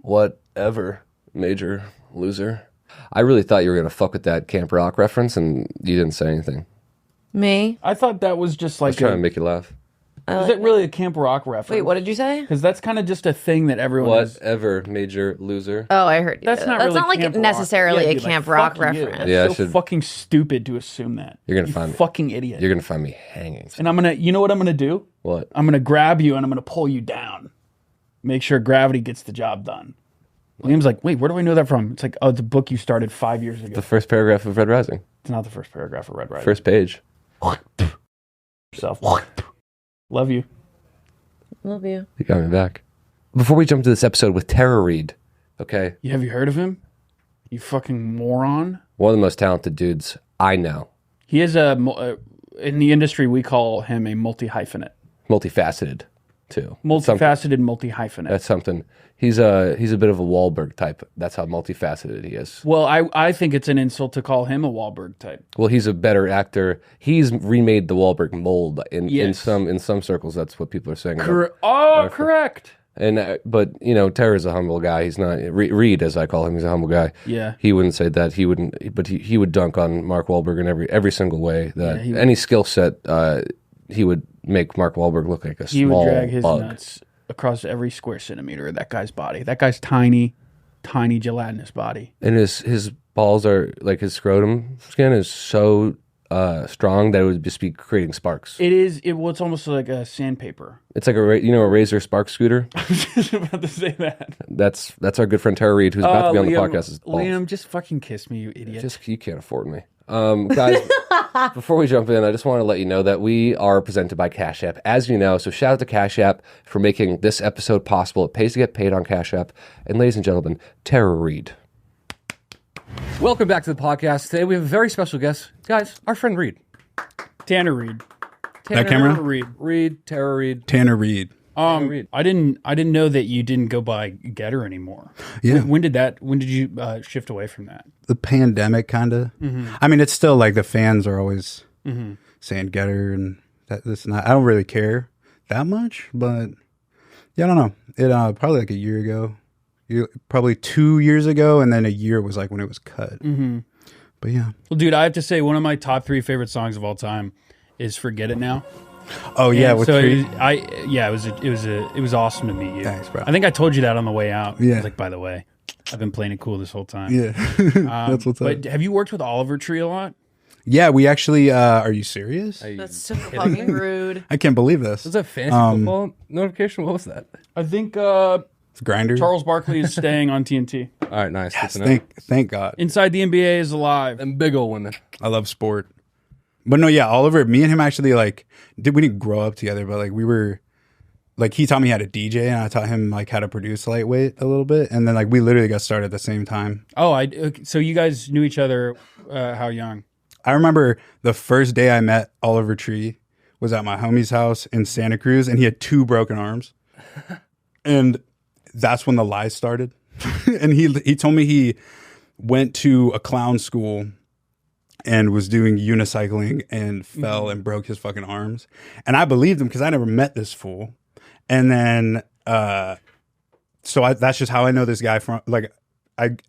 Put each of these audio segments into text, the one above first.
Whatever, major loser. I really thought you were going to fuck with that Camp Rock reference, and you didn't say anything. Me? I thought that was just I like was trying to make you laugh. Is it really a Camp Rock reference? Wait, what did you say? Because that's kind of just a thing that everyone has. Whatever, major loser. Oh, I heard you. That's not really like Camp Rock. necessarily Yeah, a dude, Camp like, Rock fuck you. reference. That's Yeah, I so should- fucking stupid to assume that. You're gonna You find me. fucking idiot. You're going to find me hanging. And I'm gonna, you know what I'm gonna do? What? I'm gonna grab you and I'm gonna pull you down. Make sure gravity gets the job done. Liam's like, wait, where do I know that from? It's like, oh, it's a book you started 5 years ago. The first paragraph of Red Rising. It's not the first paragraph of Red Rising. First page. Yourself. Love you. Love you. You got me back. Before we jump to this episode with Reid, okay? Have you heard of him? You fucking moron. One of the most talented dudes I know. He is in the industry, we call him a multi-hyphenate. Multifaceted, too. Multifaceted multi-hyphenate. That's something. He's a bit of a Wahlberg type. That's how multifaceted he is. Well, I think it's an insult to call him a Wahlberg type. Well, he's a better actor. He's remade the Wahlberg mold in Yes. some circles. That's what people are saying. Correct. And but you know, Tara's a humble guy. He's not Reid, as I call him. He's a humble guy. Yeah. He wouldn't say that. He wouldn't. But he would dunk on Mark Wahlberg in every single way. That he would. any skill set, he would make Mark Wahlberg look like a He small would drag his bug. nuts across every square centimeter of that guy's body. That guy's tiny, gelatinous body. And his balls are like his scrotum skin is so strong that it would just be creating sparks. It's almost like a sandpaper. It's like a Razor spark scooter. I was just about to say that. That's our good friend Tara Reid, who's about to be on the podcast. His balls. Liam, just fucking kiss me, you idiot. You can't afford me. Guys, before we jump in, I just want to let you know that we are presented by Cash App, as you know. So shout out to Cash App for making this episode possible. It pays to get paid on Cash App. And ladies and gentlemen, Tara Reid. Welcome back to the podcast. Today we have a very special guest. Guys, our friend Reid. Tanner Reid. That camera? Reid. Tara Reid. Tanner Reid. Reid. I didn't know that you didn't go by Getter anymore. Yeah. When did you shift away from that? The pandemic, kind of. Mm-hmm. I mean, it's still like the fans are always saying Getter and that's not. I don't really care that much, but yeah, I don't know. It probably like a year ago, probably 2 years ago, and then a year was like when it was cut. Mm-hmm. But yeah. Well, dude, I have to say one of my top 3 favorite songs of all time is "Forget It Now." Oh yeah. And so it was awesome to meet you. Thanks, bro. I think I told you that on the way out. Yeah. I was like, by the way, I've been playing it cool this whole time. Yeah. That's what's up. But have you worked with Oliver Tree a lot? Yeah, we actually. Are you serious? That's so fucking rude. I can't believe this. Was that fantasy football notification? What was that? I think It's Grinder. Charles Barkley is staying on TNT. All right, nice. Yes, Good to know. thank God. Inside the NBA is alive. Them big old women. I love sport. But no, yeah, Oliver, me and him actually we didn't grow up together, but like we were like he taught me how to DJ and I taught him like how to produce lightweight a little bit. And then like we literally got started at the same time. Oh, so you guys knew each other how young? I remember the first day I met Oliver Tree was at my homie's house in Santa Cruz and he had 2 broken arms. And that's when the lies started. And he told me he went to a clown school and was doing unicycling and fell and broke his fucking arms. And I believed him because I never met this fool. And then, that's just how I know this guy from, like,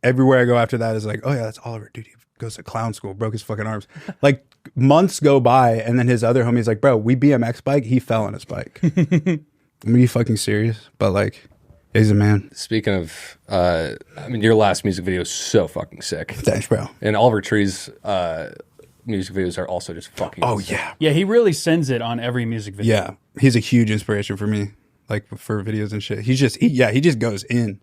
everywhere I go after that is like, oh yeah, that's Oliver. Dude, he goes to clown school, broke his fucking arms. Like, months go by and then his other homie's like, bro, we BMX bike, he fell on his bike. Are you fucking serious? But like, he's a man. Speaking of, your last music video is so fucking sick. Thanks, bro. And Oliver Tree's music videos are also just fucking Oh, sick. yeah. Yeah, he really sends it on every music video. Yeah. He's a huge inspiration for me, like for videos and shit. He just goes in.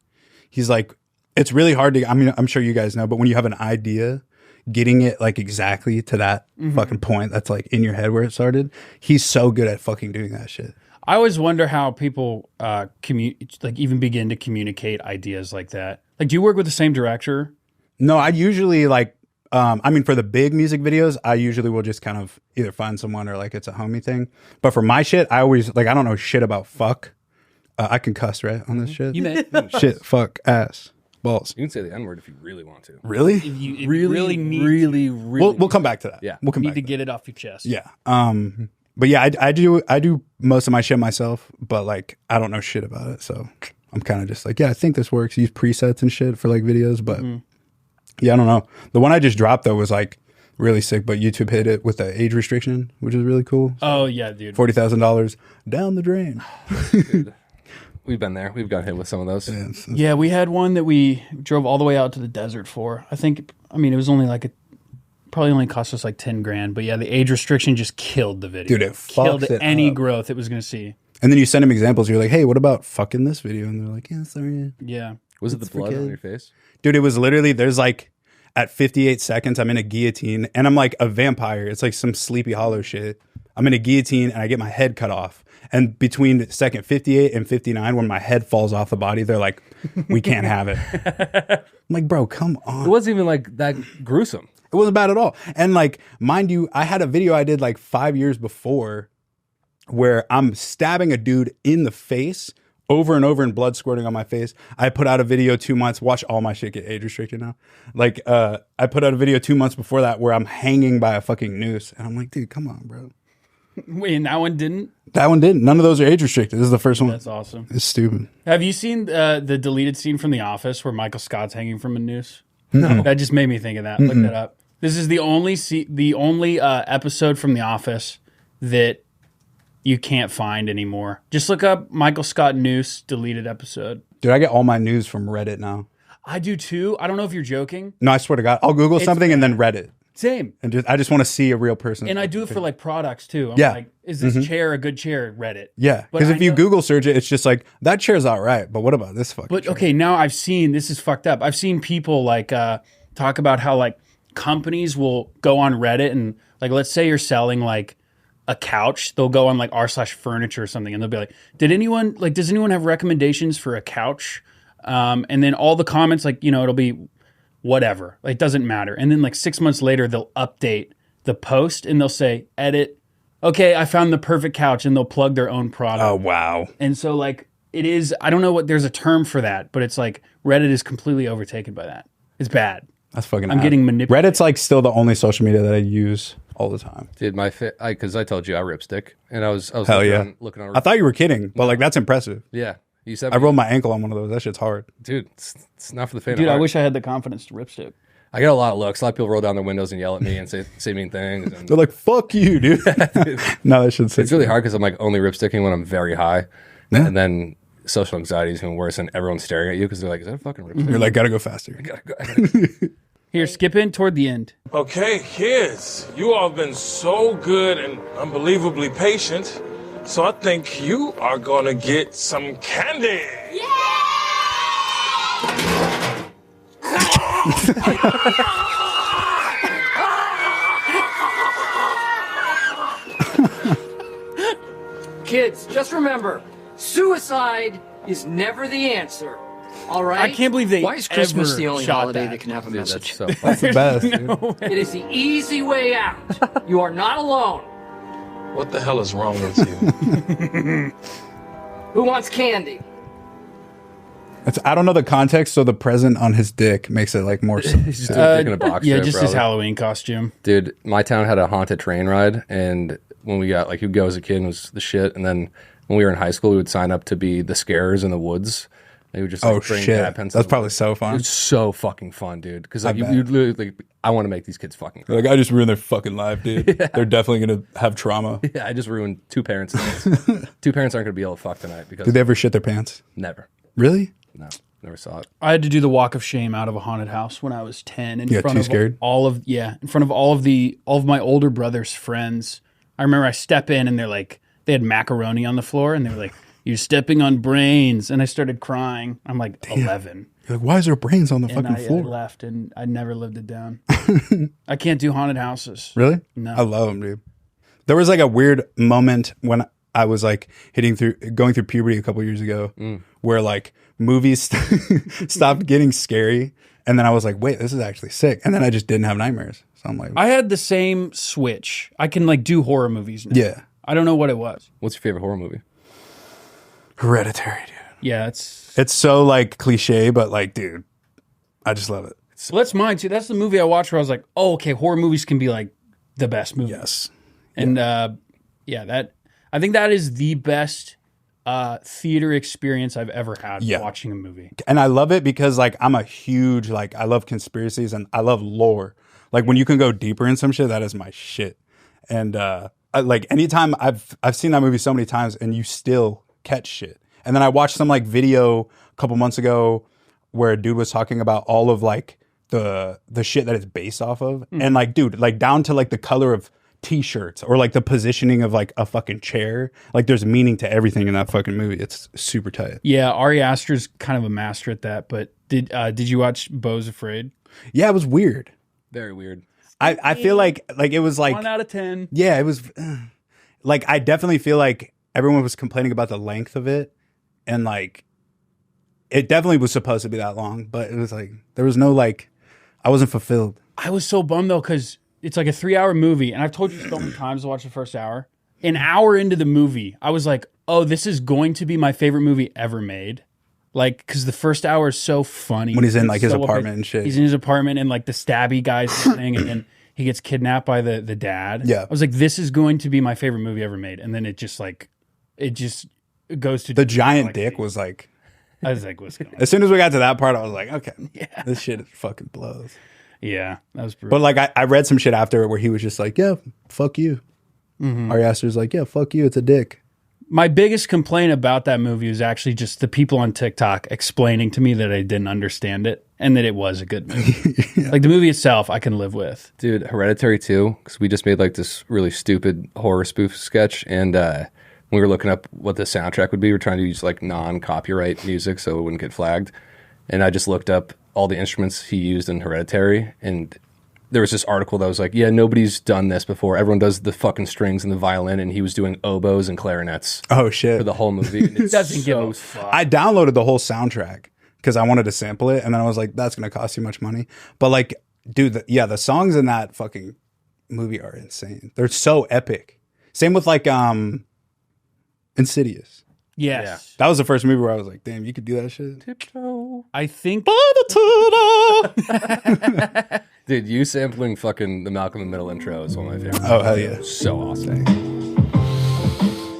He's like, it's really hard to, I'm sure you guys know, but when you have an idea, getting it like exactly to that fucking point that's like in your head where it started, he's so good at fucking doing that shit. I always wonder how people even begin to communicate ideas like that. Like, do you work with the same director? No, I usually like, for the big music videos, I usually will just kind of either find someone or like it's a homie thing. But for my shit, I always like, I don't know shit about fuck. I can cuss, right, on this shit? You may. Shit, fuck, ass, balls. You can say the N-word if you really want to. Really? If you really need, really. We'll come back to that. Yeah. We'll come need back to to get it off your chest. that. Yeah. But yeah, I do most of my shit myself, but like I don't know shit about it, so I'm kind of just like, yeah, I think this works. Use presets and shit for like videos, but yeah, I don't know. The one I just dropped though was like really sick, but YouTube hit it with the age restriction, which is really cool. Oh yeah, dude. $40,000 down the drain. Dude, we've been there. We've got hit with some of those. Yeah, we had one that we drove all the way out to the desert for. I mean, it was only like probably only cost us like 10 grand, but yeah, the age restriction just killed the video. Dude, it killed fucks it any up. growth it was going to see. And then you send them examples. You're like, hey, what about fucking this video? And they're like, yeah, sorry. Yeah. Was it the blood on your face? Dude, it was literally, there's like, at 58 seconds, I'm in a guillotine and I'm like a vampire. It's like some Sleepy Hollow shit. I'm in a guillotine and I get my head cut off. And between second 58 and 59, when my head falls off the body, they're like, we can't have it. I'm like, bro, come on. It wasn't even like that gruesome. It wasn't bad at all. And like, mind you, I had a video I did like 5 years before where I'm stabbing a dude in the face over and over and blood squirting on my face. I put out a video 2 months. Watch all my shit get age restricted now. Like, I put out a video 2 months before that where I'm hanging by a fucking noose. And I'm like, dude, come on, bro. Wait, and that one didn't? That one didn't. None of those are age restricted. This is the first one. That's awesome. It's stupid. Have you seen the deleted scene from The Office where Michael Scott's hanging from a noose? No. That just made me think of that. Look that up. This is the only episode from The Office that you can't find anymore. Just look up Michael Scott noose deleted episode. Dude, I get all my news from Reddit now. I do too. I don't know if you're joking. No, I swear to God. I'll Google something and then Reddit. Same. And I just want to see a real person. And I do it for like products too. I'm Yeah. like, is this chair a good chair? Reddit. Yeah. But Because I if you know- Google search it, it's just like, that chair's all right. But what about this fucking But chair? okay, now I've seen, this is fucked up. I've seen people like talk about how like companies will go on Reddit and like, let's say you're selling like a couch, they'll go on like r/furniture or something and they'll be like, does anyone have recommendations for a couch? And then all the comments, like, you know, it'll be whatever, like, doesn't matter. And then like 6 months later, they'll update the post and they'll say, edit, okay, I found the perfect couch, and they'll plug their own product. Oh, wow. And so like it is, I don't know what, there's a term for that, but it's like Reddit is completely overtaken by that. It's bad. That's fucking I'm odd. getting manipulated. Reddit's like still the only social media that I use all the time. Dude, because I told you I ripstick, and I was Hell yeah. looking on. I thought you were kidding, but like that's impressive. Yeah, you said I rolled my ankle on one of those. That shit's hard. dude. It's not for the faint Dude, of I heart. wish I had the confidence to ripstick. I get a lot of looks. A lot of people roll down their windows and yell at me and say mean things. And They're like, fuck you, dude. No, that shit's sick. it's really hard because I'm like only ripsticking when I'm very high, Yeah. and then social anxiety is even worse, and everyone's staring at you because they're like, "Is that a fucking ripstick?" You're like, gotta go faster. Here, skip in toward the end. Okay, kids, you all have been so good and unbelievably patient. So I think you are gonna get some candy. Kids, just remember, suicide is never the answer. All right? I can't believe they Why is Christmas ever the only shot holiday that? that can have a Dude, that's message? so That's the best. Dude. It is the easy way out. You are not alone. What the hell is wrong with you? Who wants candy? I don't know the context, so the present on his dick makes it like more. He's just doing a dick in a box. Yeah, strip, just his probably. Halloween costume. Dude, my town had a haunted train ride, and when we got like, you'd go as a kid and it was the shit, and then when we were in high school, we would sign up to be the scarers in the woods. They would just like, Oh bring shit, dad pencils. that's probably so fun. It's so fucking fun, dude. Because like bet. you literally, like, I want to make these kids fucking. Like I just ruined their fucking life, dude. They're definitely gonna have trauma. Yeah, I just ruined two parents' nights. Two parents aren't gonna be able to fuck tonight because Did they ever shit their pants? never. Really? No, never saw it. I had to do the walk of shame out of a haunted house when I was 10 in You got front too of scared? in front of all of my older brother's friends. I remember I step in and they're like, they had macaroni on the floor and they were like, "You're stepping on brains," and I started crying. I'm like 11. You're like, why is there brains on the And fucking I floor? left and I never lived it down. I can't do haunted houses. Really? No. I love them, dude. There was like a weird moment when I was like going through puberty a couple years ago, where like movies stopped getting scary, and then I was like, wait, this is actually sick, and then I just didn't have nightmares. So I'm like, I had the same switch. I can like do horror movies now. yeah, I don't know what it was. What's your favorite horror movie? Hereditary, dude. Yeah, It's so like cliche, but like, dude, I just love it. well, that's mine too. That's the movie I watched where I was like, oh, okay, horror movies can be like the best movie. Yes. And yeah, that I think that is the best theater experience I've ever had Yeah. watching a movie. And I love it because like I'm a huge like I love conspiracies and I love lore. Like when you can go deeper in some shit, that is my shit. And like anytime I've seen that movie so many times and you still catch shit. And then I watched some like video a couple months ago where a dude was talking about all of like the shit that it's based off of. And like, dude, like down to like the color of t-shirts or like the positioning of like a fucking chair. Like there's meaning to everything in that fucking movie. It's super tight. Yeah, Ari Aster's kind of a master at that. But did you watch Beau's Afraid? Yeah, it was weird. Very weird. I feel like it was like 1 out of 10. yeah, it was like I definitely feel like everyone was complaining about the length of it, and like it definitely was supposed to be that long, but it was like there was no like I wasn't fulfilled. I was so bummed though because it's like a 3-hour movie, and I've told you so many times to watch the first hour. An hour into the movie, I was like, "Oh, this is going to be my favorite movie ever made." Like, because the first hour is so funny When he's in, like, his so apartment and shit. He's in his apartment, and like the stabby guy's thing, and then he gets kidnapped by the dad. Yeah. I was like, "This is going to be my favorite movie ever made," and then it just goes to The giant dick was like I was like, "What's going on?" as soon as we got to that part, I was like, okay, this shit fucking blows. Yeah, that was brutal. But like I read some shit after it where he was just like, yeah, fuck you. Ari Aster's like, yeah, fuck you, it's a dick. My biggest complaint about that movie was actually just the people on TikTok explaining to me that I didn't understand it and that it was a good movie. Like the movie itself, I can live with. Dude, Hereditary 2, because we just made like this really stupid horror spoof sketch, and we were looking up what the soundtrack would be. We're trying to use like non-copyright music so it wouldn't get flagged. And I just looked up all the instruments he used in Hereditary, and there was this article that was like, yeah, nobody's done this before. Everyone does the fucking strings and the violin, and he was doing oboes and clarinets Oh shit. for the whole movie. And it's Doesn't give so a fuck. I downloaded the whole soundtrack because I wanted to sample it, and then I was like, that's gonna cost too much money. But like, dude, the songs in that fucking movie are insane. They're so epic. Same with like Insidious. Yes. That was the first movie where I was like, damn, you could do that shit. I think Dude, you sampling fucking the Malcolm in the Middle intro is one of my favorites. Oh hell yeah. So awesome.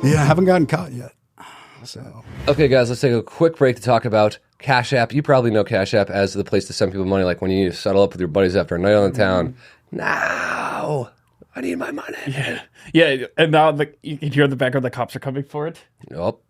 Yeah, I haven't gotten caught yet. So Okay, guys, let's take a quick break to talk about Cash App. You probably know Cash App as the place to send people money, like when you need to settle up with your buddies after a night on the town. Now, I need my money. yeah, and now you can hear in the background the cops are coming for it. Nope.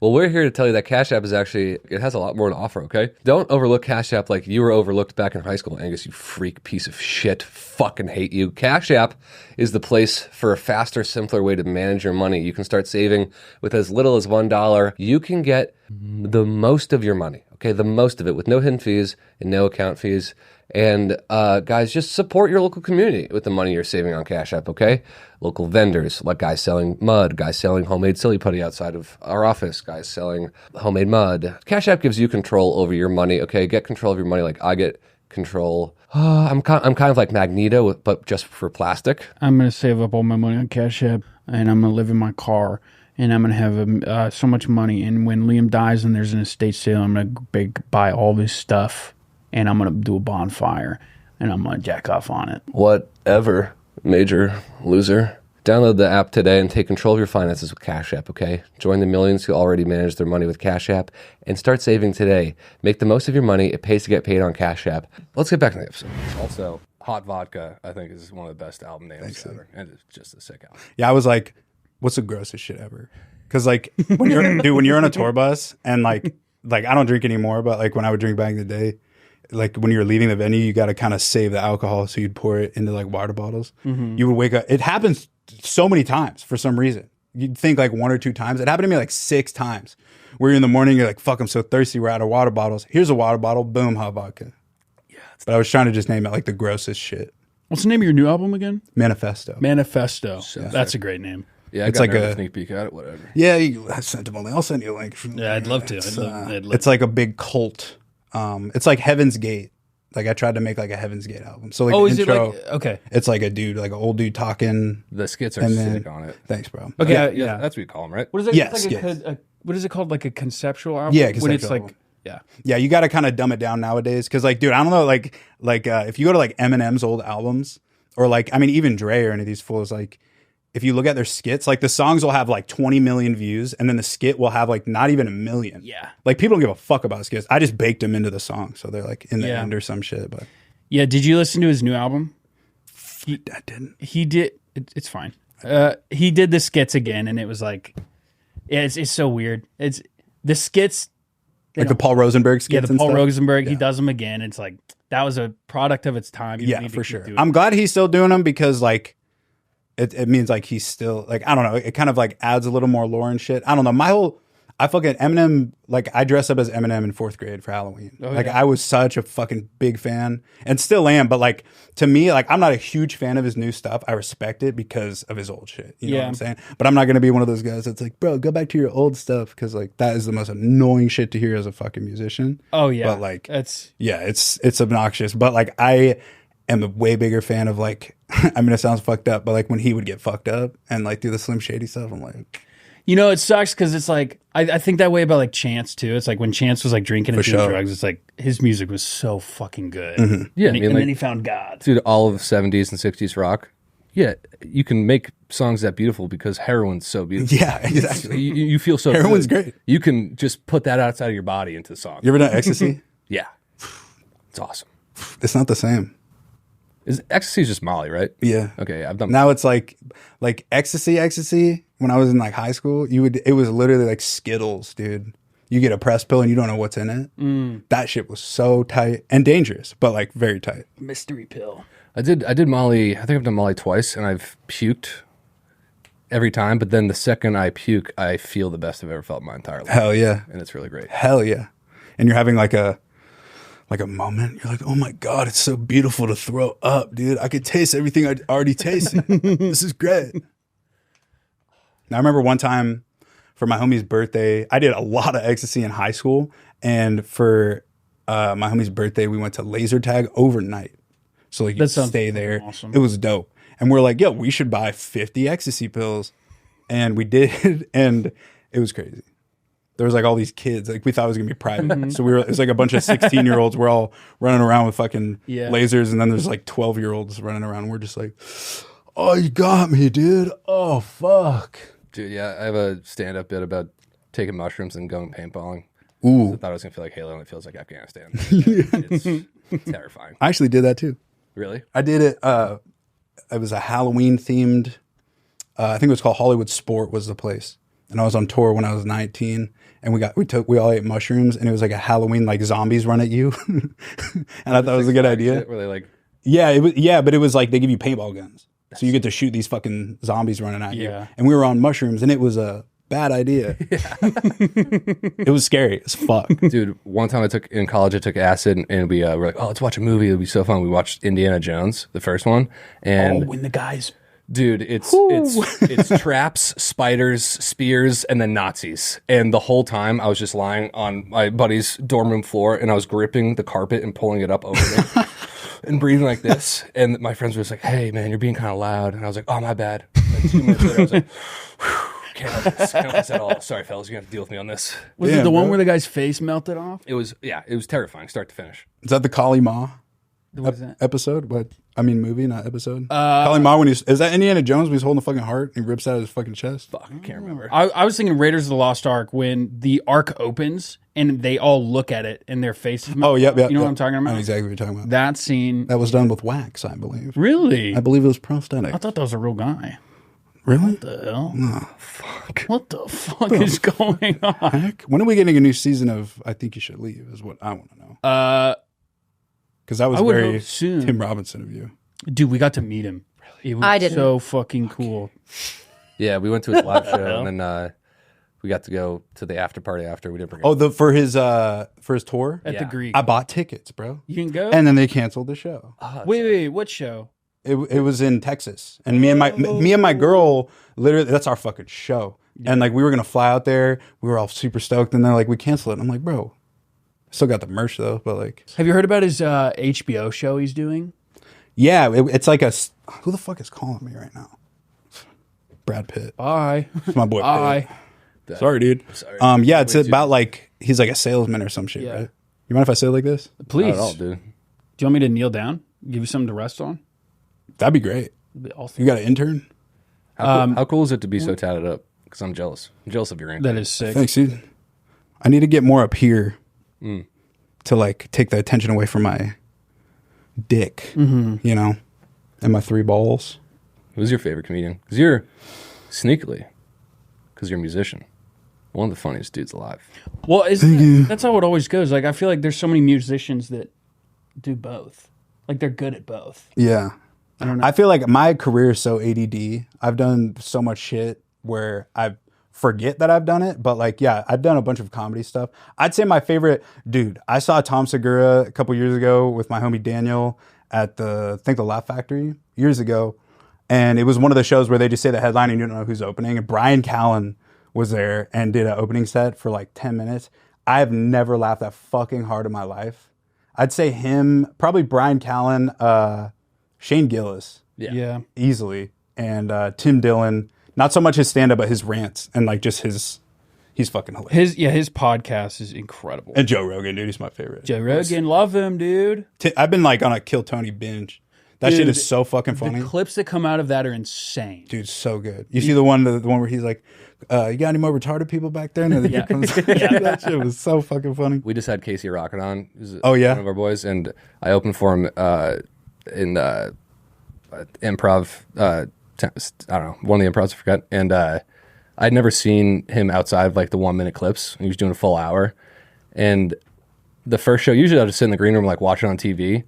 Well, we're here to tell you that Cash App is actually, it has a lot more to offer, okay? Don't overlook Cash App like you were overlooked back in high school, Angus, you freak piece of shit. Fucking hate you. Cash App is the place for a faster, simpler way to manage your money. You can start saving with as little as $1. You can get the most of your money, okay? The most of it with no hidden fees and no account fees. And guys, just support your local community with the money you're saving on Cash App, okay? Local vendors, like guys selling mud, guys selling homemade silly putty outside of our office, guys selling homemade mud. Cash App gives you control over your money, okay? Get control of your money like I get control. I'm kind of like Magneto, but just for plastic. I'm going to save up all my money on Cash App, and I'm going to live in my car, and I'm going to have so much money. And when Liam dies and there's an estate sale, I'm going to buy all this stuff. And I'm going to do a bonfire, and I'm going to jack off on it. Whatever, major loser. Download the app today and take control of your finances with Cash App, okay? Join the millions who already manage their money with Cash App and start saving today. Make the most of your money. It pays to get paid on Cash App. Let's get back to the episode. Also, Hot Vodka, I think, is one of the best album names ever. And it's just a sick album. yeah, I was like, what's the grossest shit ever? Because like when you're on a tour bus and like I don't drink anymore, but like when I would drink back in the day, like when you're leaving the venue, you got to kind of save the alcohol, so you'd pour it into like water bottles. You would wake up. It happens so many times for some reason. You'd think like 1 or 2 times. It happened to me like 6 times. Where you're in the morning, you're like, "Fuck, I'm so thirsty. We're out of water bottles. Here's a water bottle. Boom, hot vodka." Yeah, but I was trying to just name it like the grossest shit. What's the name of your new album again? Manifesto. Manifesto. That's a great name. Yeah, It's got like a a- sneak peek at it, whatever. Yeah, I sent him a link. I'll send you a link. Yeah, I'd love to. It's like a big cult. It's like Heaven's Gate. Like I tried to make like a Heaven's Gate album. So like Oh, the is it intro, like okay? it's like a dude, like an old dude talking. The skits are And then- sick on it. Thanks, bro. Okay, Yeah, that's what you call them, right? What is it? Yes, It's like yes. what is it called? Like a conceptual album? Yeah, When it's conceptual like album. yeah. Yeah, you got to kind of dumb it down nowadays because, like, dude, I don't know, like if you go to like Eminem's old albums or like, I mean, even Dre or any of these fools, like, if you look at their skits, like the songs will have like 20 million views, and then the skit will have like not even a million. Yeah. Like people don't give a fuck about skits. I just baked them into the song, so they're like in the Yeah. end or some shit. But Yeah, did you listen to his new album? I didn't. He did. It's fine. He did the skits again, and it was like, yeah, it's so weird. It's the skits. Like the Paul Rosenberg skits. Yeah, the and Paul stuff? Rosenberg. He does them again. It's like that was a product of its time. You don't Yeah, need to for keep sure. doing I'm it. glad he's still doing them because like it means like he's still like, I don't know, it kind of like adds a little more lore and shit. I don't know. I fucking Eminem, like I dressed up as Eminem in 4th grade for Halloween. Like I was such a fucking big fan and still am, but like to me, like I'm not a huge fan of his new stuff. I respect it because of his old shit. You know what I'm saying? But I'm not going to be one of those guys that's like, bro, go back to your old stuff, because like that is the most annoying shit to hear as a fucking musician. Oh yeah, but like it's it's obnoxious. But like I am a way bigger fan of like, I mean it sounds fucked up, but like when he would get fucked up and like do the Slim Shady stuff, I'm like, you know, it sucks because it's like I think that way about like Chance too. It's like when Chance was like drinking and For doing sure. drugs, it's like his music was so fucking good. Yeah, and, I mean, and like, then he found God. dude, all of 70s and 60s rock. Yeah, you can make songs that beautiful because heroin's so beautiful. yeah, exactly. You feel so Heroin's good. great. You can just put that outside of your body into the song. You ever done ecstasy? Yeah. It's awesome. It's not the same. Ecstasy is just Molly, right? Yeah. Okay, I've done Now it's like ecstasy. When I was in like high school, it was literally like Skittles, dude. You get a press pill and you don't know what's in it. That shit was so tight and dangerous, but like very tight. Mystery pill. I did Molly. I think I've done Molly twice, and I've puked every time. But then the second I puke, I feel the best I've ever felt in my entire life, Hell yeah. and it's really great. Hell yeah. And you're having like a moment. You're like, oh my God, it's so beautiful to throw up, dude. I could taste everything I already tasted. This is great. Now, I remember one time for my homie's birthday, I did a lot of ecstasy in high school. And for my homie's birthday, we went to laser tag overnight. So like you That could sounds stay there. awesome. It was dope. And we're like, yo, we should buy 50 ecstasy pills. And we did. And it was crazy. There was like all these kids, like we thought it was gonna be private. So it was like a bunch of 16-year-olds. We're all running around with fucking lasers. And then there's like 12-year-olds running around. We're just like, oh, you got me, dude. Oh, fuck. Dude, yeah, I have a stand-up bit about taking mushrooms and going paintballing. Ooh. I thought I was gonna feel like Halo, and it feels like Afghanistan. It's terrifying. I actually did that too. Really? I did it. It was a Halloween themed. I think it was called Hollywood Sport was the place, and I was on tour when I was 19. And we all ate mushrooms, and it was like a Halloween like zombies run at you, and I thought it was a good idea. Shit, where they like, But it was like they give you paintball guns, so you get to shoot these fucking zombies running at you. Yeah. And we were on mushrooms, and it was a bad idea. It was scary as fuck. dude, one time in college, I took acid, and we were like, oh, let's watch a movie. It'll be so fun. We watched Indiana Jones, the first one, and when the guys. dude, it's traps, spiders, spears, and then Nazis. And the whole time I was just lying on my buddy's dorm room floor, and I was gripping the carpet and pulling it up over me and breathing like this. And my friends were just like, hey, man, you're being kind of loud. And I was like, oh, my bad. And then 2 minutes later, I was like, can't help this. Can't help this at all. Sorry, fellas, you're going to have to deal with me on this. Was it the one where the guy's face melted off? It was terrifying, start to finish. Is that the Kali Ma What is that? episode? Movie, not episode. Kali Ma is that Indiana Jones when he's holding the fucking heart and he rips out his fucking chest? Fuck, I can't remember. I was thinking Raiders of the Lost Ark when the Ark opens and they all look at it and their faces. Oh, yep. You know what I'm talking I about? know exactly what you're talking about. That scene. That was done with wax, I believe. Really? I believe it was prosthetic. I thought that was a real guy. Really? What the hell? Oh, fuck. What the fuck is going on? Heck? When are we getting a new season of I Think You Should Leave is what I want to know. Because that was I would very hope soon. Tim Robinson of you. Dude, we got to meet him. It was I didn't. so fucking cool. Yeah, we went to his live show, and then we got to go to the after party after. We didn't bring Oh, for his tour? At the Yeah. Greek. I bought tickets, bro. You can go? And then they canceled the show. wait, what show? It was in Texas, and me and my girl literally that's our fucking show. And like we were gonna fly out there, we were all super stoked, and they're like, we canceled it. I'm like, bro, still got the merch though, but like, Have you heard about his HBO show he's doing? yeah, it's like who the fuck is calling me right now? Brad Pitt, Bye. it's my boy. Bye. Pitt. Sorry, dude. Sorry. Yeah, it's about like he's like a salesman or some shit, Yeah. right? You mind if I say it like this? Please. Not at all, dude. Do you want me to kneel down? Give you something to rest on? That'd be great. That'd be awesome. You got an intern? How cool is it to be so tatted up? Because I'm jealous. I'm jealous of your ink. That is sick. Thanks, dude. I need to get more up here to like take the attention away from my dick, you know, and my 3 balls. Who's your favorite comedian? Because you're sneakily, because you're a musician, one of the funniest dudes alive. Well, that's how it always goes. Like, I feel like there's so many musicians that do both. Like, they're good at both. Yeah. I don't know. I feel like my career is so ADD. I've done so much shit where I forget that I've done it. But like, yeah, I've done a bunch of comedy stuff. I'd say my favorite, dude, I saw Tom Segura a couple years ago with my homie Daniel at I think the Laugh Factory years ago. And it was one of the shows where they just say the headline and you don't know who's opening. And Brian Callen was there and did an opening set for like 10 minutes. I have never laughed that fucking hard in my life. I'd say him, probably Brian Callen, Shane Gillis. Yeah. Easily. And Tim Dillon. Not so much his stand-up, but his rants and like just he's fucking hilarious. His podcast is incredible. And Joe Rogan, dude, he's my favorite. Joe Rogan, love him, dude. I've been like on a Kill Tony binge. That Dude, shit is so fucking funny. The clips that come out of that are insane. Dude, so good. You see the one where he's like, you got any more retarded people back there? And then Yeah. That shit was so fucking funny. We just had Casey Rocket on. Who's Oh, yeah? one of our boys, and I opened for him in improv. I don't know, one of the improvs, I forgot. And I'd never seen him outside of like the 1 minute clips. He was doing a full hour. And the first show, usually I'll just sit in the green room like watching on TV.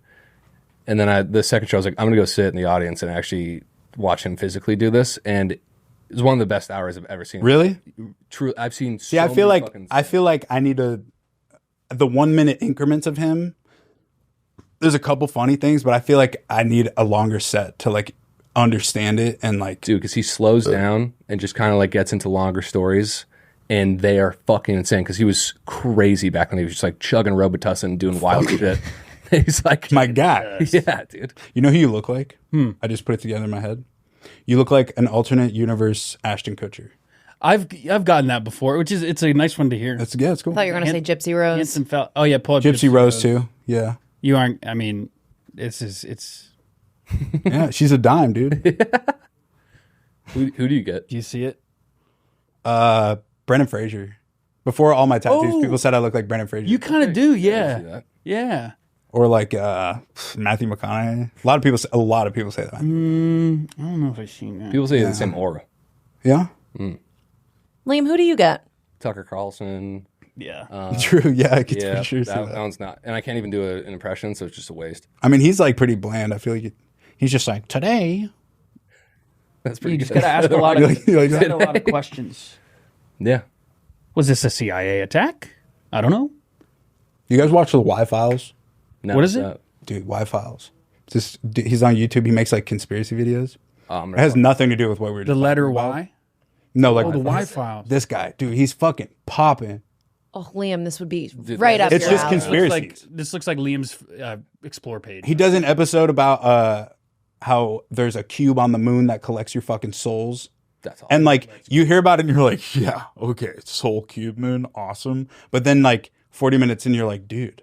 And then the second show, I was like, I'm going to go sit in the audience and actually watch him physically do this. And it was one of the best hours I've ever seen. Really? True. I've seen See, I feel like I need the 1 minute increments of him. There's a couple funny things, but I feel like I need a longer set to like understand it and like. Dude, because he slows down and just kind of like gets into longer stories. And they are fucking insane because he was crazy back when he was just like chugging Robitussin and doing wild shit. He's like, my guy. Yeah, dude. You know who you look like? I just put it together in my head. You look like an alternate universe Ashton Kutcher. I've gotten that before, it's a nice one to hear. It's cool. I thought you were going to say Gypsy Rose. Handsome fella. Oh yeah, pull up Gypsy Rose too. Yeah. You aren't. I mean, it's. Yeah, she's a dime, dude. Who do you get? Do you see it? Brendan Fraser. Before all my tattoos, Oh. people said I look like Brendan Fraser. You kind of do, I see yeah, that. yeah. Or like Matthew McConaughey. A lot of people say that. I don't know if I've seen that. People say the same aura. Yeah. Liam, who do you get? Tucker Carlson. Yeah. True. Yeah, I can Yeah, for sure see that that. one's not. And I can't even do an impression, so it's just a waste. I mean, he's like pretty bland. I feel like he's just like today. That's pretty You just good. got to ask a lot of You like you that? got a lot of questions. Yeah. Was this a CIA attack? I don't know. You guys watch the Y Files? No, What is it's it? not. Dude, Y Files. He's on YouTube. He makes like conspiracy videos. I'm It has nothing to do with what we were The just letter talking about. Y. No, like Oh, the Y files. This guy, dude, he's fucking popping. Oh, Liam, this would be Dude, right up it's your just alley. conspiracy. This looks like Liam's explore page. He does an episode about how there's a cube on the moon that collects your fucking souls. That's all. And like you hear about it and you're like, yeah, okay, soul cube moon, awesome. But then like 40 minutes in, you're like, dude,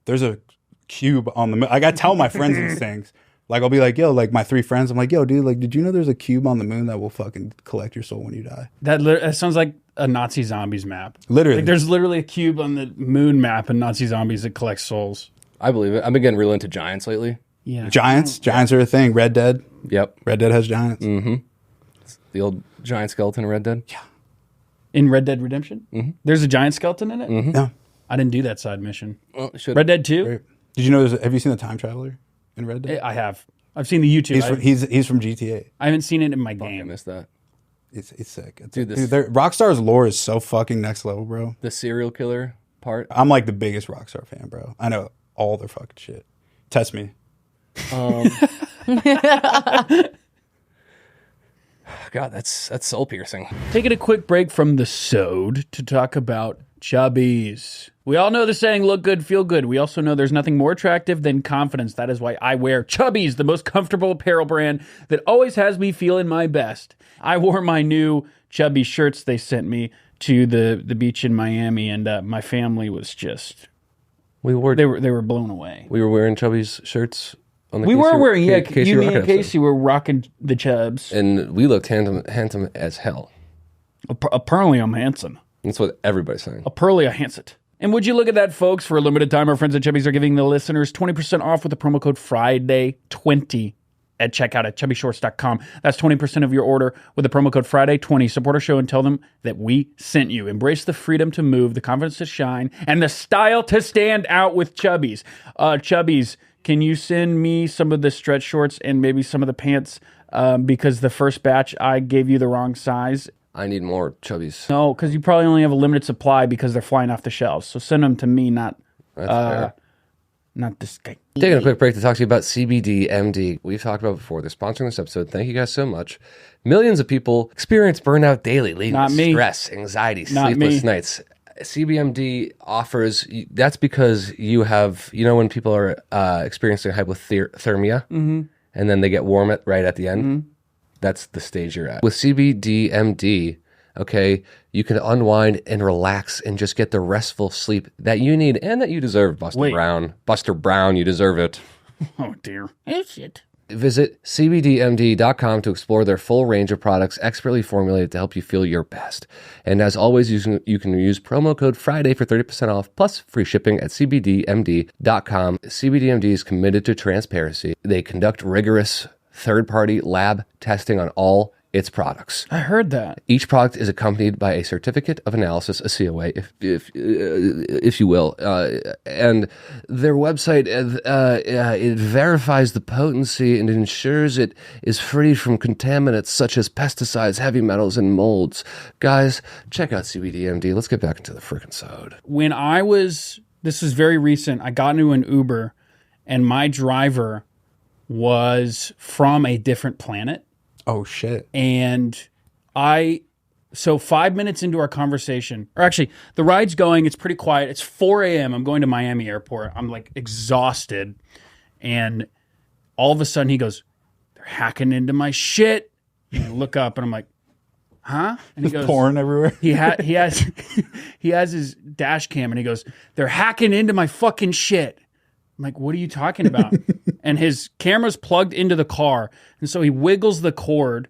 there's a cube on the moon. Like I tell my friends these things. Like I'll be like, yo, like my 3 friends, I'm like, yo, dude, like, did you know there's a cube on the moon that will fucking collect your soul when you die? That sounds like a Nazi zombies map. Literally. Like there's literally a cube on the moon map in Nazi zombies that collects souls. I believe it. I've been getting real into giants lately. Yeah. Giants are a thing. Red Dead Yep. has giants. The old giant skeleton in Red Dead. Yeah. In Red Dead Redemption? There's a giant skeleton in it? Yeah. I didn't do that side mission. Well, it should. Red Dead 2? Right. Did you know? Have you seen the Time Traveler in Red Dead? I have. I've seen the YouTube. He's from GTA. I haven't seen it in my I game. missed that. It's sick. Dude, Rockstar's lore is so fucking next level, bro. The serial killer part. I'm like the biggest Rockstar fan, bro. I know all their fucking shit. Test me. God, that's soul piercing. Taking a quick break from the sode to talk about chubbies. We all know the saying, look good, feel good. We also know there's nothing more attractive than confidence. That is why I wear Chubbies, the most comfortable apparel brand that always has me feeling my best. I wore my new Chubby shirts they sent me to the beach in Miami, and my family was just, We were they were blown away. wearing Chubby's shirts on the We were Casey- wearing, yeah, Casey you, me, Rocket and episode. Casey were rocking the chubs. And we looked handsome as hell. Apparently I'm handsome. That's what everybody's saying. Apparently I'm handsome. And would you look at that, folks? For a limited time, our friends at Chubby's are giving the listeners 20% off with the promo code Friday20 at checkout at chubbyshorts.com. That's 20% of your order with the promo code Friday20. Support our show and tell them that we sent you. Embrace the freedom to move, the confidence to shine, and the style to stand out with Chubby's. Chubby's, can you send me some of the stretch shorts and maybe some of the pants? Because the first batch, I gave you the wrong size. I need more chubbies. No, because you probably only have a limited supply because they're flying off the shelves. So send them to me, not Fair. not this guy. Taking a quick break to talk to you about CBD MD. We've talked about it before. They're sponsoring this episode. Thank you guys so much. Millions of people experience burnout daily, leading Not to me. stress, anxiety, Not sleepless me. nights. CBMD offers, that's because you have, when people are experiencing hypothermia and then they get warm right at the end, that's the stage you're at. With CBDMD, okay, you can unwind and relax and just get the restful sleep that you need and that you deserve, Buster Wait. Brown. Buster Brown, you deserve it. Oh dear. Oh shit. Visit cbdmd.com to explore their full range of products expertly formulated to help you feel your best. And as always, you can use promo code Friday for 30% off plus free shipping at cbdmd.com. CBDMD is committed to transparency. They conduct rigorous third-party lab testing on all its products. I heard that. Each product is accompanied by a certificate of analysis, a COA, if you will, and their website it verifies the potency and ensures it is free from contaminants such as pesticides, heavy metals, and molds. Guys, check out CBDMD. Let's get back into the freaking sode. When this is very recent, I got into an Uber and my driver was from a different planet. Oh shit. And so 5 minutes into our conversation, or actually the ride's going, it's pretty quiet. It's 4 a.m. I'm going to Miami airport. I'm like exhausted. And all of a sudden he goes, "They're hacking into my shit." And I look up and I'm like, "Huh?" And he goes, Porn everywhere. he has he has his dash cam and he goes, "They're hacking into my fucking shit." I'm like, "What are you talking about?" And his camera's plugged into the car. And so he wiggles the cord.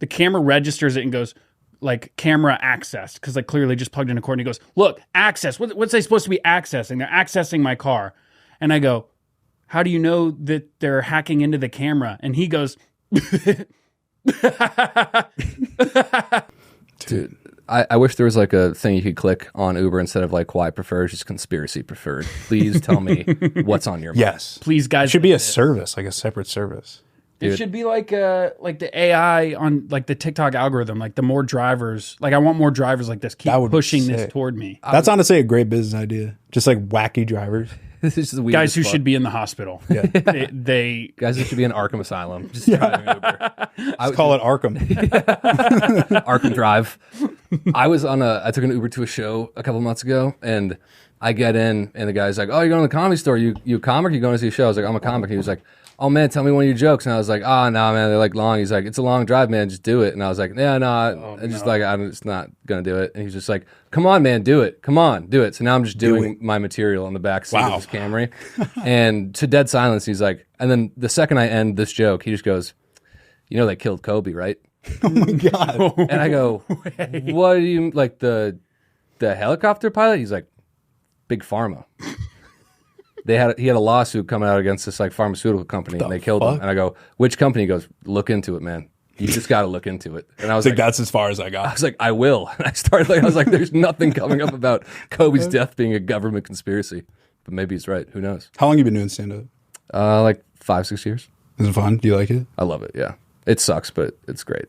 The camera registers it and goes, like, camera accessed. Because, like, clearly just plugged in a cord. And he goes, "Look, access. What's they supposed to be accessing? They're accessing my car." And I go, "How do you know that they're hacking into the camera?" And he goes, Dude, I wish there was like a thing you could click on Uber instead of like why preferred, just conspiracy preferred. Please tell me what's on your mind. Yes. "Please, guys." It should be a service, like a separate service. It should be like the AI on like the TikTok algorithm. Like the more drivers, like I want more drivers like this. Keep That would be pushing this sick. toward me. That's honestly a great business idea. Just like wacky drivers. This is the weirdest Guys who fuck. should be in the hospital. Yeah. They Guys who should be in Arkham Asylum. Just driving Uber. Let's call it Arkham. Arkham Drive. I took an Uber to a show a couple months ago, and I get in, and the guy's like, "Oh, you're going to the comedy store? You a comic? You going to see a show?" I was like, "I'm a comic." He was like, "Oh man, tell me one of your jokes." And I was like, "Oh no, man, they're like long." He's like, "It's a long drive, man. Just do it." And I was like, "Yeah, no, I'm just not gonna do it." And he's just like, "Come on, man, do it. Come on, do it." So now I'm just doing my material on the back seat of his Camry, and to dead silence, he's like, and then the second I end this joke, he just goes, "You know they killed Kobe, right?" Oh my God. And I go, "What do you like the helicopter pilot?" He's like, "Big Pharma." He had a lawsuit coming out against this like pharmaceutical company, and they killed him. And I go, "Which company?" He goes, "Look into it, man. You just got to look into it." And I was It's like, like, that's as far as I I got. was like, "I will." And I was like, "There's nothing coming up about Kobe's death being a government conspiracy, but maybe he's right. Who knows?" How long you been doing stand-up? Like 5-6 years. Is it fun? Do you like it? I love it. Yeah, it sucks, but it's great.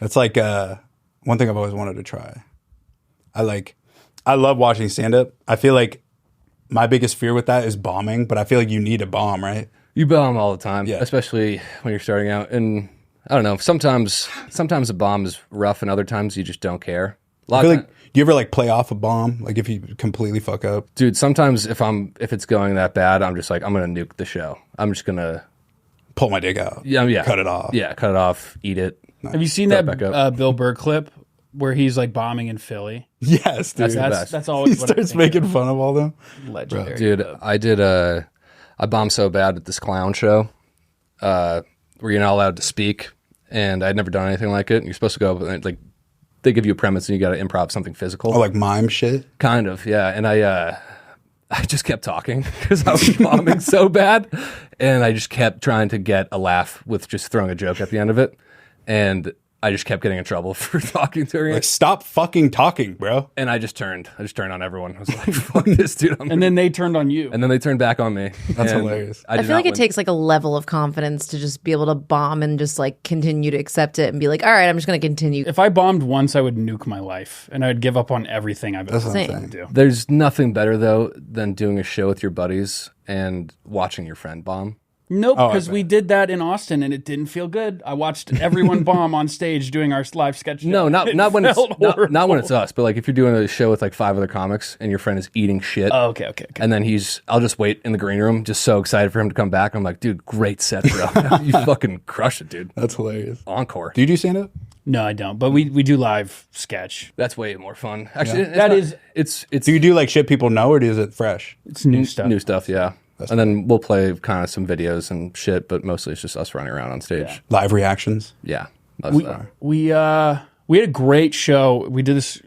That's like one thing I've always wanted to try. I love watching stand-up. I feel like my biggest fear with that is bombing, but I feel like you need a bomb, right? You bomb all the time, Yeah. especially when you're starting out. And I don't know, sometimes a bomb is rough, and other times you just don't care. I feel like, do you ever like play off a bomb? Like if you completely fuck up? dude, sometimes if it's going that bad, I'm just like, I'm gonna nuke the show. I'm just gonna Pull my dick out. yeah. Cut it off. Yeah, cut it off, eat it. Have you seen Throw that it back up. Bill Burr clip where he's like bombing in Philly? Yes, dude. the best. That's always He what I starts think making fun of all them. of. Legendary. Dude, I I bombed so bad at this clown show where you're not allowed to speak, and I'd never done anything like it. You're supposed to go, like, they give you a premise and you got to improv something physical. Oh, like mime shit? Kind of, yeah. And I just kept talking because I was bombing so bad, and I just kept trying to get a laugh with just throwing a joke at the end of it, and I just kept getting in trouble for talking to her. Like, stop fucking talking, bro. And I just turned on everyone. I was like, fuck this dude. And then they turned on you. And then they turned back on me. That's And hilarious. I feel like it takes like a level of confidence to just be able to bomb and just like continue to accept it and be like, all right, I'm just going to continue. If I bombed once, I would nuke my life, and I'd give up on everything I've ever That's what I'm wanted saying. to do. There's nothing better, though, than doing a show with your buddies and watching your friend bomb. Nope, Oh, I because bet. we did that in Austin, and it didn't feel good. I watched everyone bomb on stage doing our live sketch show. No, not when it's felt not when it's horrible. us, but like if you're doing a show with like 5 other comics and your friend is eating shit. Oh, okay. And then I'll just wait in the green room, just so excited for him to come back. I'm like, dude, great set, bro. You fucking crush it, dude. That's hilarious. Encore. Do you do stand up? No, I don't. But we do live sketch. That's way more fun. Actually, it's Do you do like shit people know, or is it fresh? It's new stuff. new stuff, yeah. And then we'll play kind of some videos and shit, but mostly it's just us running around on stage. Live reactions? Yeah. Most of that. We had a great show. We did this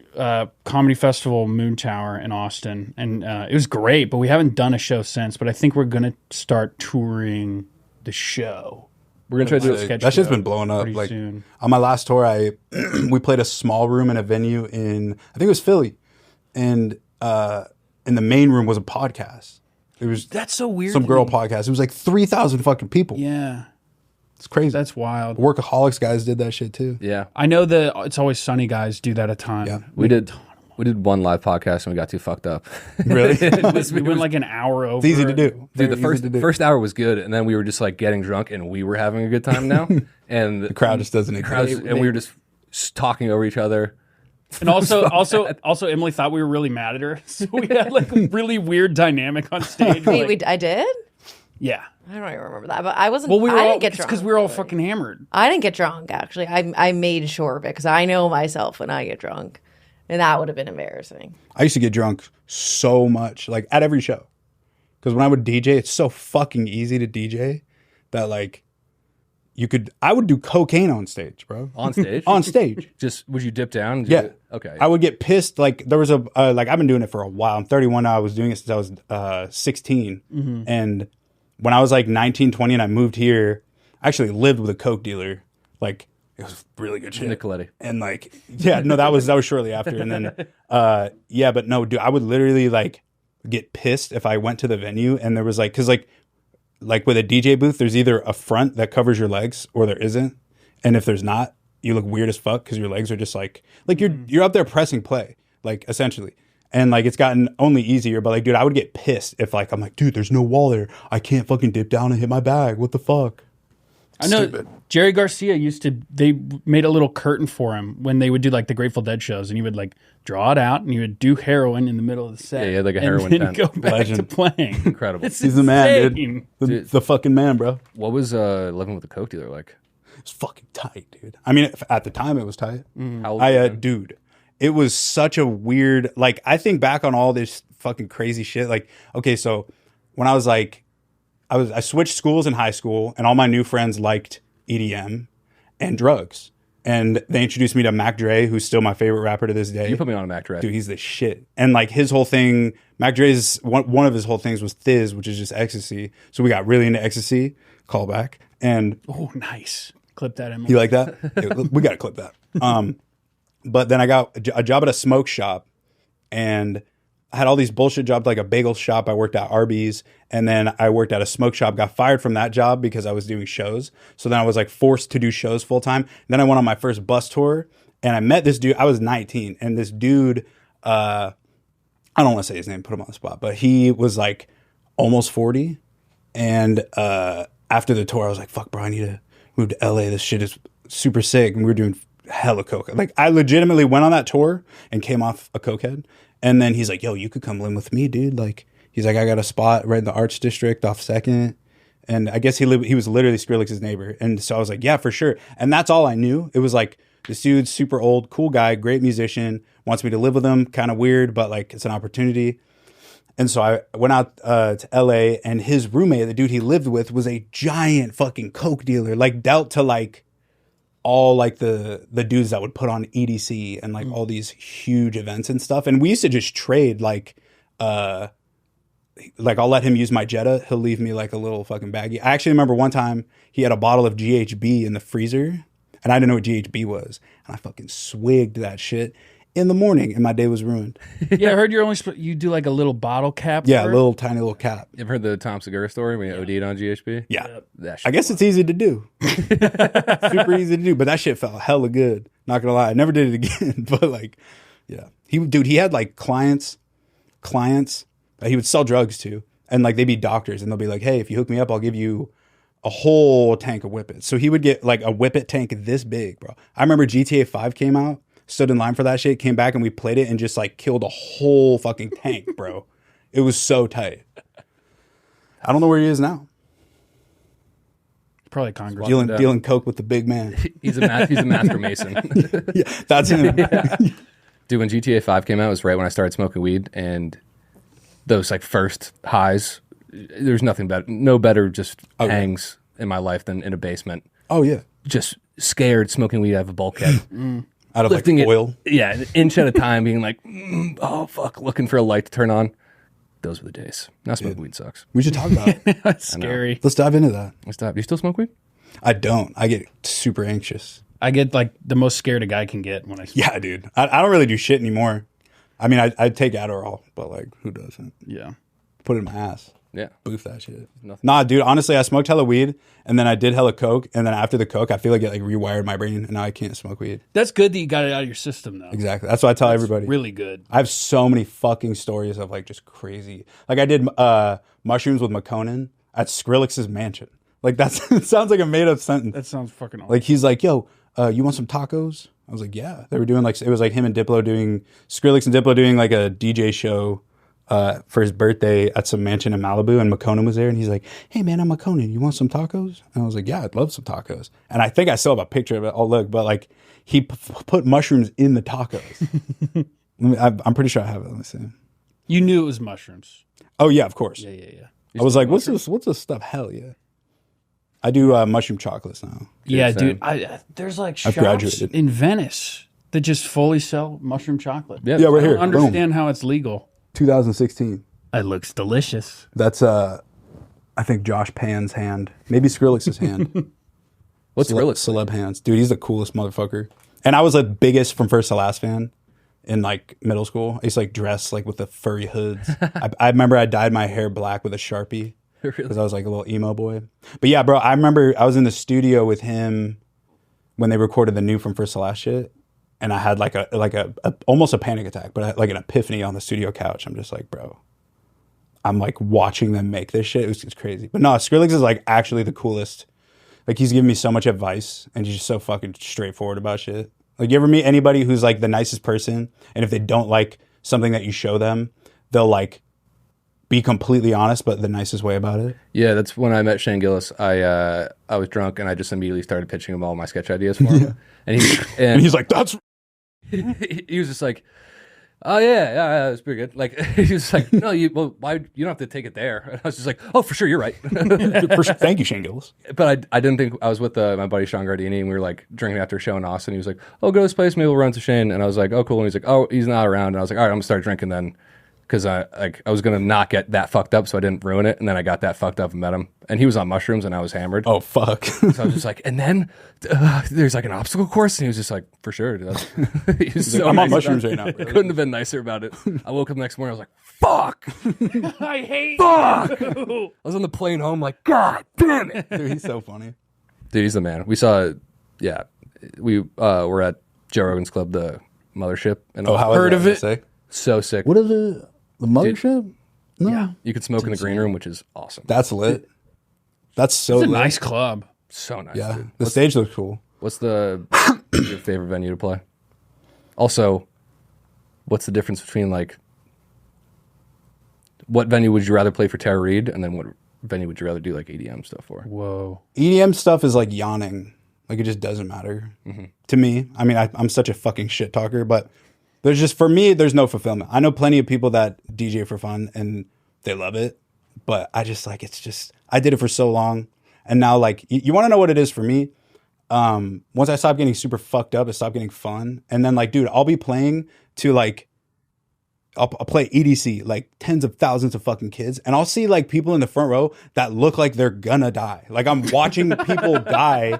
comedy festival, Moon Tower in Austin, and it was great. But we haven't done a show since. But I think we're gonna start touring the show. We're gonna try to do Sketch That shit's show been blowing up. pretty Like soon. on my last tour, we played a small room in a venue in, I think it was Philly, and in the main room was a podcast. It was That's so weird. some to girl me. podcast. It was like 3,000 fucking people. Yeah, It's crazy. that's wild. Workaholics guys did that shit too. Yeah. I know the It's Always Sunny guys do that a ton. Yeah. We did one live podcast and we got too fucked up. Really? We went like an hour over. It's easy to do. Dude, the Very easy to do. first hour was good, and then we were just like getting drunk, and we were having a good time now, and the crowd just doesn't exist. and we were just talking over each other. And also, Emily thought we were really mad at her, so we had like a really weird dynamic on stage. Wait, I did? Yeah. I don't even remember that, but I wasn't. Well, I didn't get drunk because we were all fucking hammered. I didn't get drunk. Actually, I made sure of it because I know myself when I get drunk, and that would have been embarrassing. I used to get drunk so much, like at every show. Because when I would DJ, it's so fucking easy to DJ that like I would do cocaine on stage, bro. On stage? On stage. Just, would you dip down? Yeah. Okay. I would get pissed. Like there was like I've been doing it for a while. I'm 31 now. I was doing it since I was 16. Mm-hmm. And when I was like 19, 20 and I moved here, I actually lived with a coke dealer. Like it was really good shit. Nicoletti. And like, yeah, no, that was shortly after. And then, yeah, but no, dude, I would literally like get pissed if I went to the venue and there was like, cause like with a DJ booth, there's either a front that covers your legs or there isn't. And if there's not, you look weird as fuck because your legs are just like you're up there pressing play, like essentially. And like it's gotten only easier, but like, dude, I would get pissed if like I'm like, dude, there's no wall there. I can't fucking dip down and hit my bag. What the fuck? I know Stupid. Jerry Garcia they made a little curtain for him when they would do like the Grateful Dead shows, and he would like draw it out and he would do heroin in the middle of the set. Yeah, he had, like, a and heroin then tent. go back Legend. to playing. Incredible. It's He's the man, insane. dude. The fucking man, bro. What was living with a coke dealer like? It's fucking tight, dude. I mean, at the time it was tight. How old were you then? Dude, it was such a weird, like, I think back on all this fucking crazy shit. Like, okay, so when I was like, I switched schools in high school and all my new friends liked EDM and drugs. And they introduced me to Mac Dre, who's still my favorite rapper to this day. You put me on a Mac Dre. Dude, he's the shit. And like his whole thing, Mac Dre's, one of his whole things was Thiz, which is just ecstasy. So we got really into ecstasy, callback. And Oh, nice. Clip that, Emily. you like that? Yeah, we got to clip that. But then I got a job at a smoke shop and I had all these bullshit jobs, like a bagel shop. I worked at Arby's and then I worked at a smoke shop, got fired from that job because I was doing shows. So then I was like forced to do shows full time. Then I went on my first bus tour and I met this dude. I was 19 and this dude, I don't want to say his name, put him on the spot, but he was like almost 40. And after the tour, I was like, fuck, bro, I need to move to LA. This shit is super sick. And we were doing hella coke. Like I legitimately went on that tour and came off a cokehead. And then he's like, yo, you could come live with me, dude. Like, he's like, I got a spot right in the Arts District off 2nd. And I guess he was literally Skrillex's neighbor. And so I was like, yeah, for sure. And that's all I knew. It was like, this dude's super old, cool guy, great musician, wants me to live with him. Kind of weird, but like, it's an opportunity. And so I went out to LA, and his roommate, the dude he lived with, was a giant fucking coke dealer, like dealt to like all like the dudes that would put on EDC and like all these huge events and stuff. And we used to just trade like I'll let him use my Jetta. He'll leave me like a little fucking baggie. I actually remember one time he had a bottle of GHB in the freezer, and I didn't know what GHB was. And I fucking swigged that shit in the morning, and my day was ruined. Yeah, I heard you do like a little bottle cap. Yeah, a for it? little tiny little cap. You ever heard the Tom Segura story when he OD'd on GHB? Yeah. That shit I guess it's easy to do. Super easy to do, but that shit felt hella good. Not gonna lie. I never did it again, but like, yeah. He had like clients that he would sell drugs to, and like they'd be doctors, and they'll be like, hey, if you hook me up, I'll give you a whole tank of Whippets. So he would get like a Whippet tank this big, bro. I remember GTA 5 came out, stood in line for that shit, came back, and we played it and just like killed a whole fucking tank, bro. It was so tight. I don't know where he is now. Probably Congress. Dealing coke with the big man. He's a master mason. Yeah, that's him. Dude, when GTA 5 came out, it was right when I started smoking weed, and those like first highs, there's nothing better, no better just hangs in my life than in a basement. Oh yeah. Just scared, smoking weed out of a bulkhead. Out of Lifting like oil. Yeah, an inch at a time, being like, oh fuck, looking for a light to turn on. Those were the days. Now smoking weed sucks. We should talk about it. That's scary. Let's dive into that. Stop. You still smoke weed? I don't. I get super anxious. I get like the most scared a guy can get when I smoke. Yeah, dude. I don't really do shit anymore. I mean, I take Adderall, but like, who doesn't? Yeah. Put it in my ass. Yeah. Boof that shit. Nothing. Nah, dude. Honestly, I smoked hella weed, and then I did hella coke, and then after the coke, I feel like it like rewired my brain, and now I can't smoke weed. That's good that you got it out of your system, though. Exactly. That's what I tell everybody. Really good. I have so many fucking stories of like just crazy. Like I did mushrooms with McConan at Skrillex's mansion. Like that's it sounds like a made up sentence. That sounds fucking awesome. Like he's like, yo, you want some tacos? I was like, yeah. They were doing like, it was like him and Diplo doing, Skrillex and Diplo doing like a DJ show for his birthday at some mansion in Malibu, and McConan was there, and he's like, hey man, I'm McConan, you want some tacos? And I was like, yeah, I'd love some tacos. And I think I still have a picture of it. Oh look, but like he put mushrooms in the tacos. I'm pretty sure I have it. Let me see. You knew it was mushrooms. Oh yeah, of course. Yeah. I was like, what's this stuff? Hell yeah. I do mushroom chocolates now. Yeah, same. dude. There's like I've shops graduated. in Venice that just fully sell mushroom chocolate. Yeah, Yeah, we're I here. don't understand how it's legal. 2016. It looks delicious. That's I think Josh Pan's hand. Maybe Skrillex's hand. What's Skrillex? Celeb hands. Dude, he's the coolest motherfucker. And I was the biggest From First to Last fan in like middle school. I used to like dress like with the furry hoods. I remember I dyed my hair black with a Sharpie. Because I was like a little emo boy. But yeah, bro, I remember I was in the studio with him when they recorded the new From First to Last shit. And I had like a almost a panic attack, but like an epiphany on the studio couch. I'm just like, bro, I'm like watching them make this shit. It was just crazy. But no, Skrillex is like actually the coolest. Like he's giving me so much advice, and he's just so fucking straightforward about shit. Like you ever meet anybody who's like the nicest person, and if they don't like something that you show them, they'll like be completely honest, but the nicest way about it. Yeah, that's when I met Shane Gillis. I was drunk, and I just immediately started pitching him all my sketch ideas for him. And And he's like, that's he was just like, oh yeah, it was pretty good. Like he was like, no, why you don't have to take it there. And I was just like, oh, for sure, you're right. thank you, Shane Gillis. But I didn't think I was with my buddy Sean Gardini, and we were like drinking after a show in Austin. He was like, oh, go to this place, maybe we'll run to Shane. And I was like, oh, cool. And he's like, oh, he's not around. And I was like, all right, I'm gonna start drinking then. Because I was gonna not get that fucked up, so I didn't ruin it. And then I got that fucked up and met him, and he was on mushrooms, and I was hammered. Oh fuck! So I was just like, and then there's like an obstacle course, and he was just like, for sure. Dude. He was so I'm nice on mushrooms about right it. now. Couldn't have been nicer about it. I woke up the next morning, I was like, fuck, I hate fuck. I was on the plane home, like, god damn it, Dude, he's so funny. dude. He's the man. We saw, yeah, we were at Joe Rogan's Club, the Mothership, and Oh, how Heard is of that? it? Sick? so sick. What is it? The mothership? No. Yeah, you could smoke in the green room, which is awesome. That's lit. That's so It's a lit. nice club. So nice. Yeah. Dude. The stage looks cool. What's your favorite venue to play? Also, what's the difference between like what venue would you rather play for Tara Reid, and then what venue would you rather do like EDM stuff for? Whoa. EDM stuff is like yawning. Like it just doesn't matter to me. I mean, I'm such a fucking shit talker, but There's just, for me, there's no fulfillment. I know plenty of people that DJ for fun and they love it, but I just like, it's just, I did it for so long. And now like, you want to know what it is for me? Once I stopped getting super fucked up, it stopped getting fun. And then like, dude, I'll be playing to like, I'll play EDC, like tens of thousands of fucking kids. And I'll see like people in the front row that look like they're gonna die. Like I'm watching people die.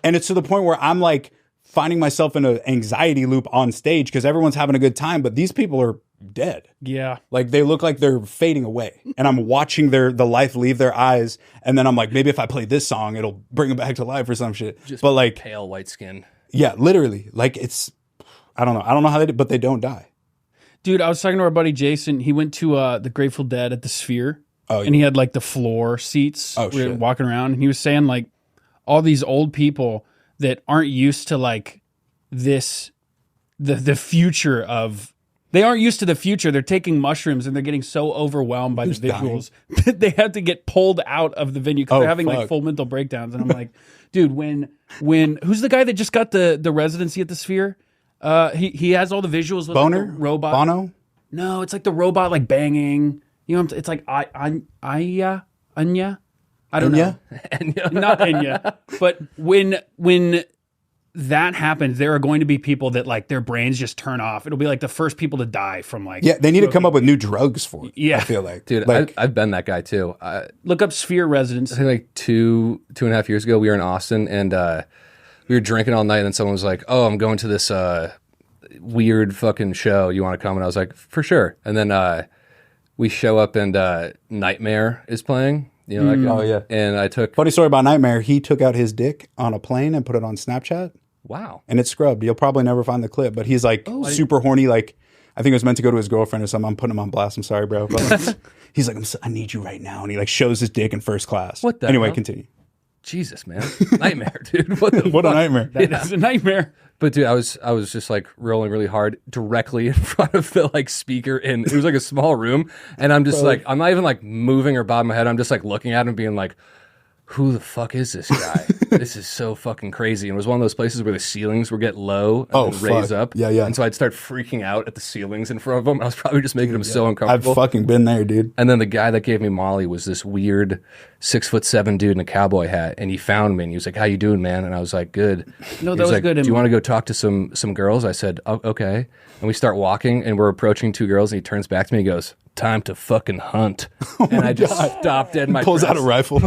And it's to the point where I'm like finding myself in an anxiety loop on stage because everyone's having a good time, but these people are dead. Yeah. Like they look like they're fading away. And I'm watching the life leave their eyes. And then I'm like, maybe if I play this song, it'll bring them back to life or some shit. Just but like pale white skin. Yeah, literally. Like it's, I don't know how they do, but they don't die. Dude, I was talking to our buddy Jason. He went to the Grateful Dead at the Sphere. Oh, yeah. And he had like the floor seats. Oh, we were shit. walking around. And he was saying like all these old people that aren't used to like this, the future of, they aren't used to the future. They're taking mushrooms and they're getting so overwhelmed by the visuals that they have to get pulled out of the venue because they're having like full mental breakdowns. And I'm like, dude, when who's the guy that just got the residency at the Sphere? He has all the visuals with Boner? like, the robot. Bono? No, it's like the robot like banging. You know, it's like Anya. I don't know. Not Enya. But when that happens, there are going to be people that like their brains just turn off. It'll be like the first people to die from like. Yeah, they need to come up with new drugs for it. Yeah. I feel like. Dude, like, I've been that guy too. Look up Sphere Residence. I think like two and a half years ago, we were in Austin and we were drinking all night and someone was like, oh, I'm going to this weird fucking show. You want to come? And I was like, for sure. And then we show up and Nightmare is playing. You know, like, oh yeah. And I took... Funny story about Nightmare. He took out his dick on a plane and put it on Snapchat. Wow. And it's scrubbed. You'll probably never find the clip, but he's like super horny. Like, I think it was meant to go to his girlfriend or something. I'm putting him on blast. I'm sorry, bro. But he's like, I need you right now. And he like shows his dick in first class. What the Anyway, hell? continue. Jesus, man. Nightmare, dude. What the What a nightmare. That is a nightmare. But dude, I was just like rolling really hard directly in front of the like speaker, and it was like a small room, and I'm just like, I'm not even like moving or bobbing my head. I'm just like looking at him, being like, who the fuck is this guy? This is so fucking crazy. And it was one of those places where the ceilings would get low and then raise up. Yeah, yeah. And so I'd start freaking out at the ceilings in front of them. I was probably just making them so I've uncomfortable. fucking been there, dude. And then the guy that gave me Molly was this weird 6'7" dude in a cowboy hat, and he found me and he was like, "How you doing, man?" And I was like, "Good." No, He that was like, good. Do you want to go talk to some girls? I said, "Oh, okay." And we start walking, and we're approaching two girls, and he turns back to me and goes, "Time to fucking hunt." And I just stopped dead in my Pulls out a tracks. rifle.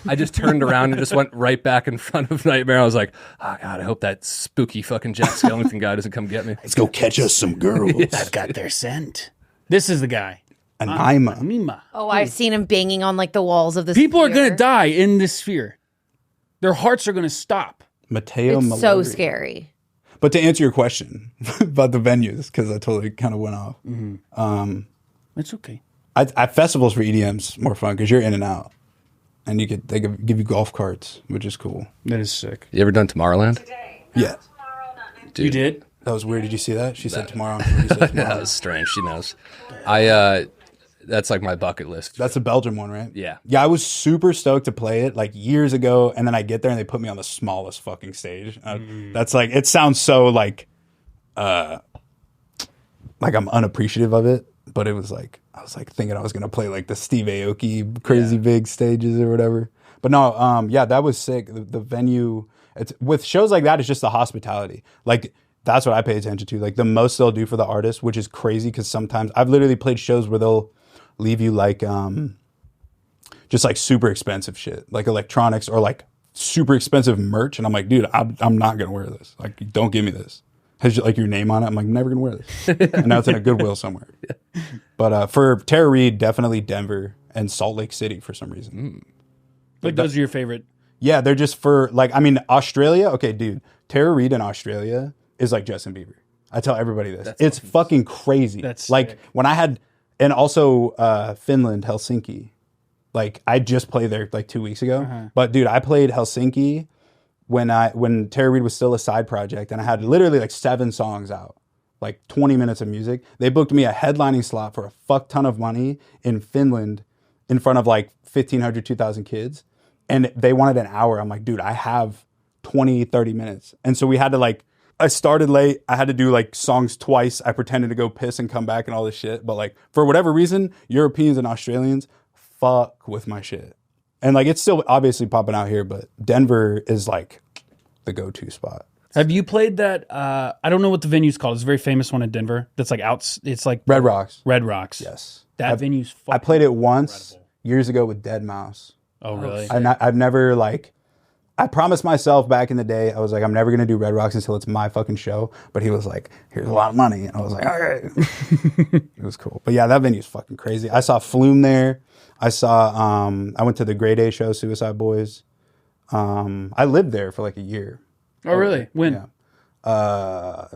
I just turned around and just went right back in front of Nightmare. I was like, "Oh God, I hope that spooky fucking Jack Skellington guy doesn't come get me." Let's go catch us some girls. I've got their scent. This is the guy. Anaima. Mima. Oh, I've seen him banging on like the walls of the People are Sphere. going to die in this sphere. Their hearts are going to stop. Mateo It's so Mallory. scary. But to answer your question about the venues, because I totally kind of went off. It's okay. At festivals for EDM's more fun because you're in and out, and they give you golf carts, which is cool. That is sick. You ever done Tomorrowland? Yeah, You did? that was weird. Did you see that? She said tomorrow. You said That tomorrow. was strange. She knows. That's like my bucket list. That's a Belgian one, right? Yeah. Yeah, I was super stoked to play it like years ago, and then I get there and they put me on the smallest fucking stage. That's like, it sounds so like I'm unappreciative of it, but it was like, I was like thinking I was gonna play like the Steve Aoki crazy big stages or whatever. But no, yeah, that was sick. The venue, it's with shows like that, it's just the hospitality. Like that's what I pay attention to. Like the most they'll do for the artist, which is crazy because sometimes I've literally played shows where they'll leave you like just like super expensive shit, like electronics or like super expensive merch, and I'm like, dude, I'm not gonna wear this. Like, don't give me this. Has like your name on it. I'm like, never gonna wear this. And now it's in a Goodwill somewhere. But for Tara Reid, definitely Denver and Salt Lake City for some reason. Like those are your favorite. Yeah, they're just for like, I mean, Australia. Okay, dude, Tara Reid in Australia is like Justin Bieber. I tell everybody this. It's fucking crazy. That's like sick. when I had, and also Finland, Helsinki. Like I just played there like 2 weeks ago. But dude, I played Helsinki when Tara Reid was still a side project, and I had literally like 7 songs out, like 20 minutes of music. They booked me a headlining slot for a fuck ton of money in Finland in front of like 1,500, 2,000 kids. And they wanted an hour. I'm like, dude, I have 20, 30 minutes. And so we had to like I started late. I had to do like songs twice. I pretended to go piss and come back and all this shit. But like for whatever reason, Europeans and Australians fuck with my shit. And like it's still obviously popping out here, but Denver is like the go-to spot. Have you played that? I don't know what the venue's called. It's a very famous one in Denver. That's like out. It's like Red Rocks. Red Rocks. Yes. That venue's fucking I played it once incredible. years ago with Dead Mouse. Oh, really? I've never like, I promised myself back in the day, I was like, I'm never going to do Red Rocks until it's my fucking show. But he was like, here's a lot of money. And I was like, all right. It was cool. But yeah, that venue's fucking crazy. I saw Flume there. I went to the Grade A show, Suicide Boys. I lived there for like a year. Oh, really? When? Yeah.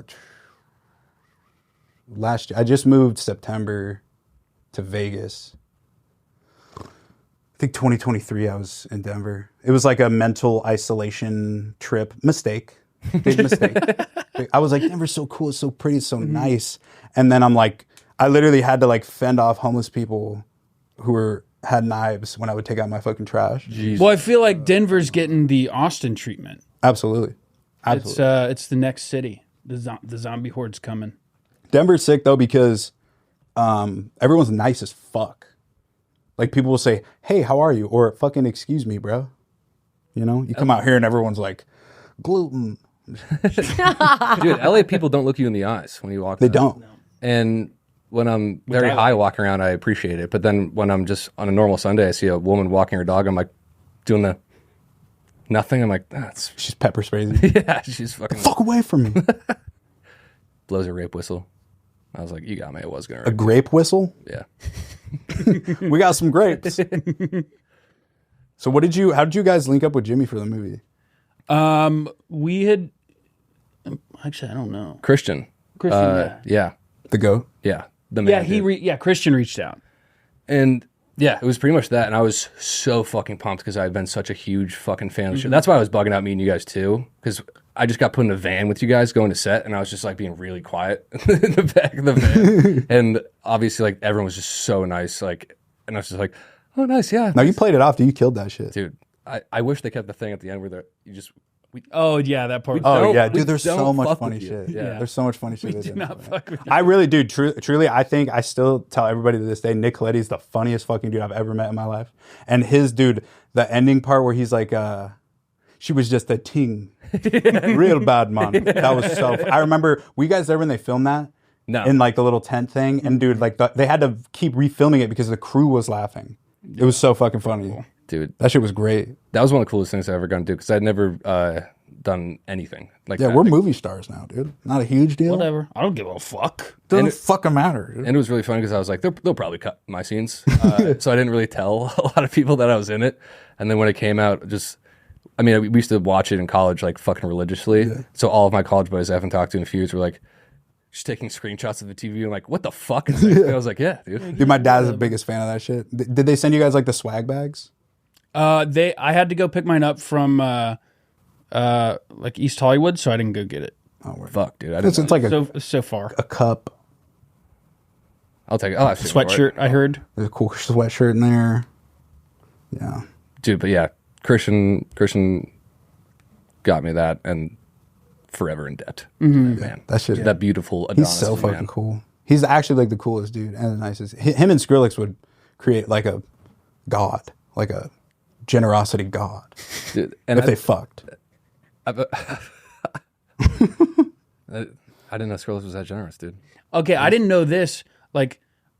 Last year. I just moved September to Vegas. I think 2023 I was in Denver. It was like a mental isolation trip. Mistake. Big mistake. I was like, Denver's so cool, it's so pretty, it's so nice. And then I'm like, I literally had to like fend off homeless people who had knives when I would take out my fucking trash. Jeez. Well, I feel like Denver's getting the Austin treatment. Absolutely. Absolutely. It's the next city. The zombie horde's coming. Denver's sick though because everyone's nice as fuck. Like people will say, "Hey, how are you?" or "Fucking excuse me, bro." You know, you come out here and everyone's like, "Gluten." Dude, LA people don't look you in the eyes when you walk. They don't. And when I'm very high walking around, I appreciate it. But then when I'm just on a normal Sunday, I see a woman walking her dog. I'm like doing the nothing. I'm like, that's She's pepper sprays. yeah. She's fucking Fuck away from me. blows a rape whistle. I was like, you got me. It was gonna A rape. grape whistle? Yeah. We got some grapes. So how did you guys link up with Jimmy for the movie? We had actually I don't know. Christian. Yeah. The goat? Yeah. The man. Yeah, Christian reached out. And yeah, it was pretty much that. And I was so fucking pumped because I've been such a huge fucking fan of the show. That's why I was bugging out meeting you guys too. Because I just got put in a van with you guys going to set and I was just like being really quiet in the back of the van. And obviously like everyone was just so nice. Like, and I was just like, oh, nice. Yeah. No, you played it off, dude. You killed that shit. Dude, I wish they kept the thing at the end where you just, Oh yeah, that part. Oh don't- yeah, we dude. There's don't so much fuck funny with you. shit. Yeah. There's so much funny shit. We do not fuck with you. I really do. Truly, I think I still tell everybody to this day, Nick Coletti's the funniest fucking dude I've ever met in my life. And his dude, the ending part where he's like, she was just a ting, real bad man. That was so. I remember. Were you guys there when they filmed that? No. In like the little tent thing, and dude, like they had to keep refilming it because the crew was laughing. It was so fucking funny. dude, That shit was great. that was one of the coolest things I've ever gone to do because I'd never done anything like Yeah, that. we're movie stars now, dude. Not a huge deal. Whatever. I don't give a fuck. Doesn't fucking matter. Dude. And it was really funny because I was like, they'll probably cut my scenes. So I didn't really tell a lot of people that I was in it. And then when it came out, we used to watch it in college like fucking religiously. Yeah. So all of my college buddies I haven't talked to in a few years were like, just taking screenshots of the TV and like, what the fuck is that? And I was like, yeah, dude. Dude, my dad's the biggest fan of that shit. Did they send you guys like the swag bags? I had to go pick mine up from like East Hollywood, so I didn't go get it. Oh, we're Fuck, dude. It's like So far. a cup. I'll take it. I'll have to Sweatshirt, I heard. There's a cool sweatshirt in there. Yeah. Dude, but yeah, Christian got me that and forever in debt. Man, That shit. that beautiful Adonis. He's so man. fucking cool. He's actually like the coolest dude and the nicest. Him and Skrillex would create like a god, like a generosity god. Dude, and if they fucked. I didn't know Skrillex was that generous, dude. Okay, I didn't know this. Like,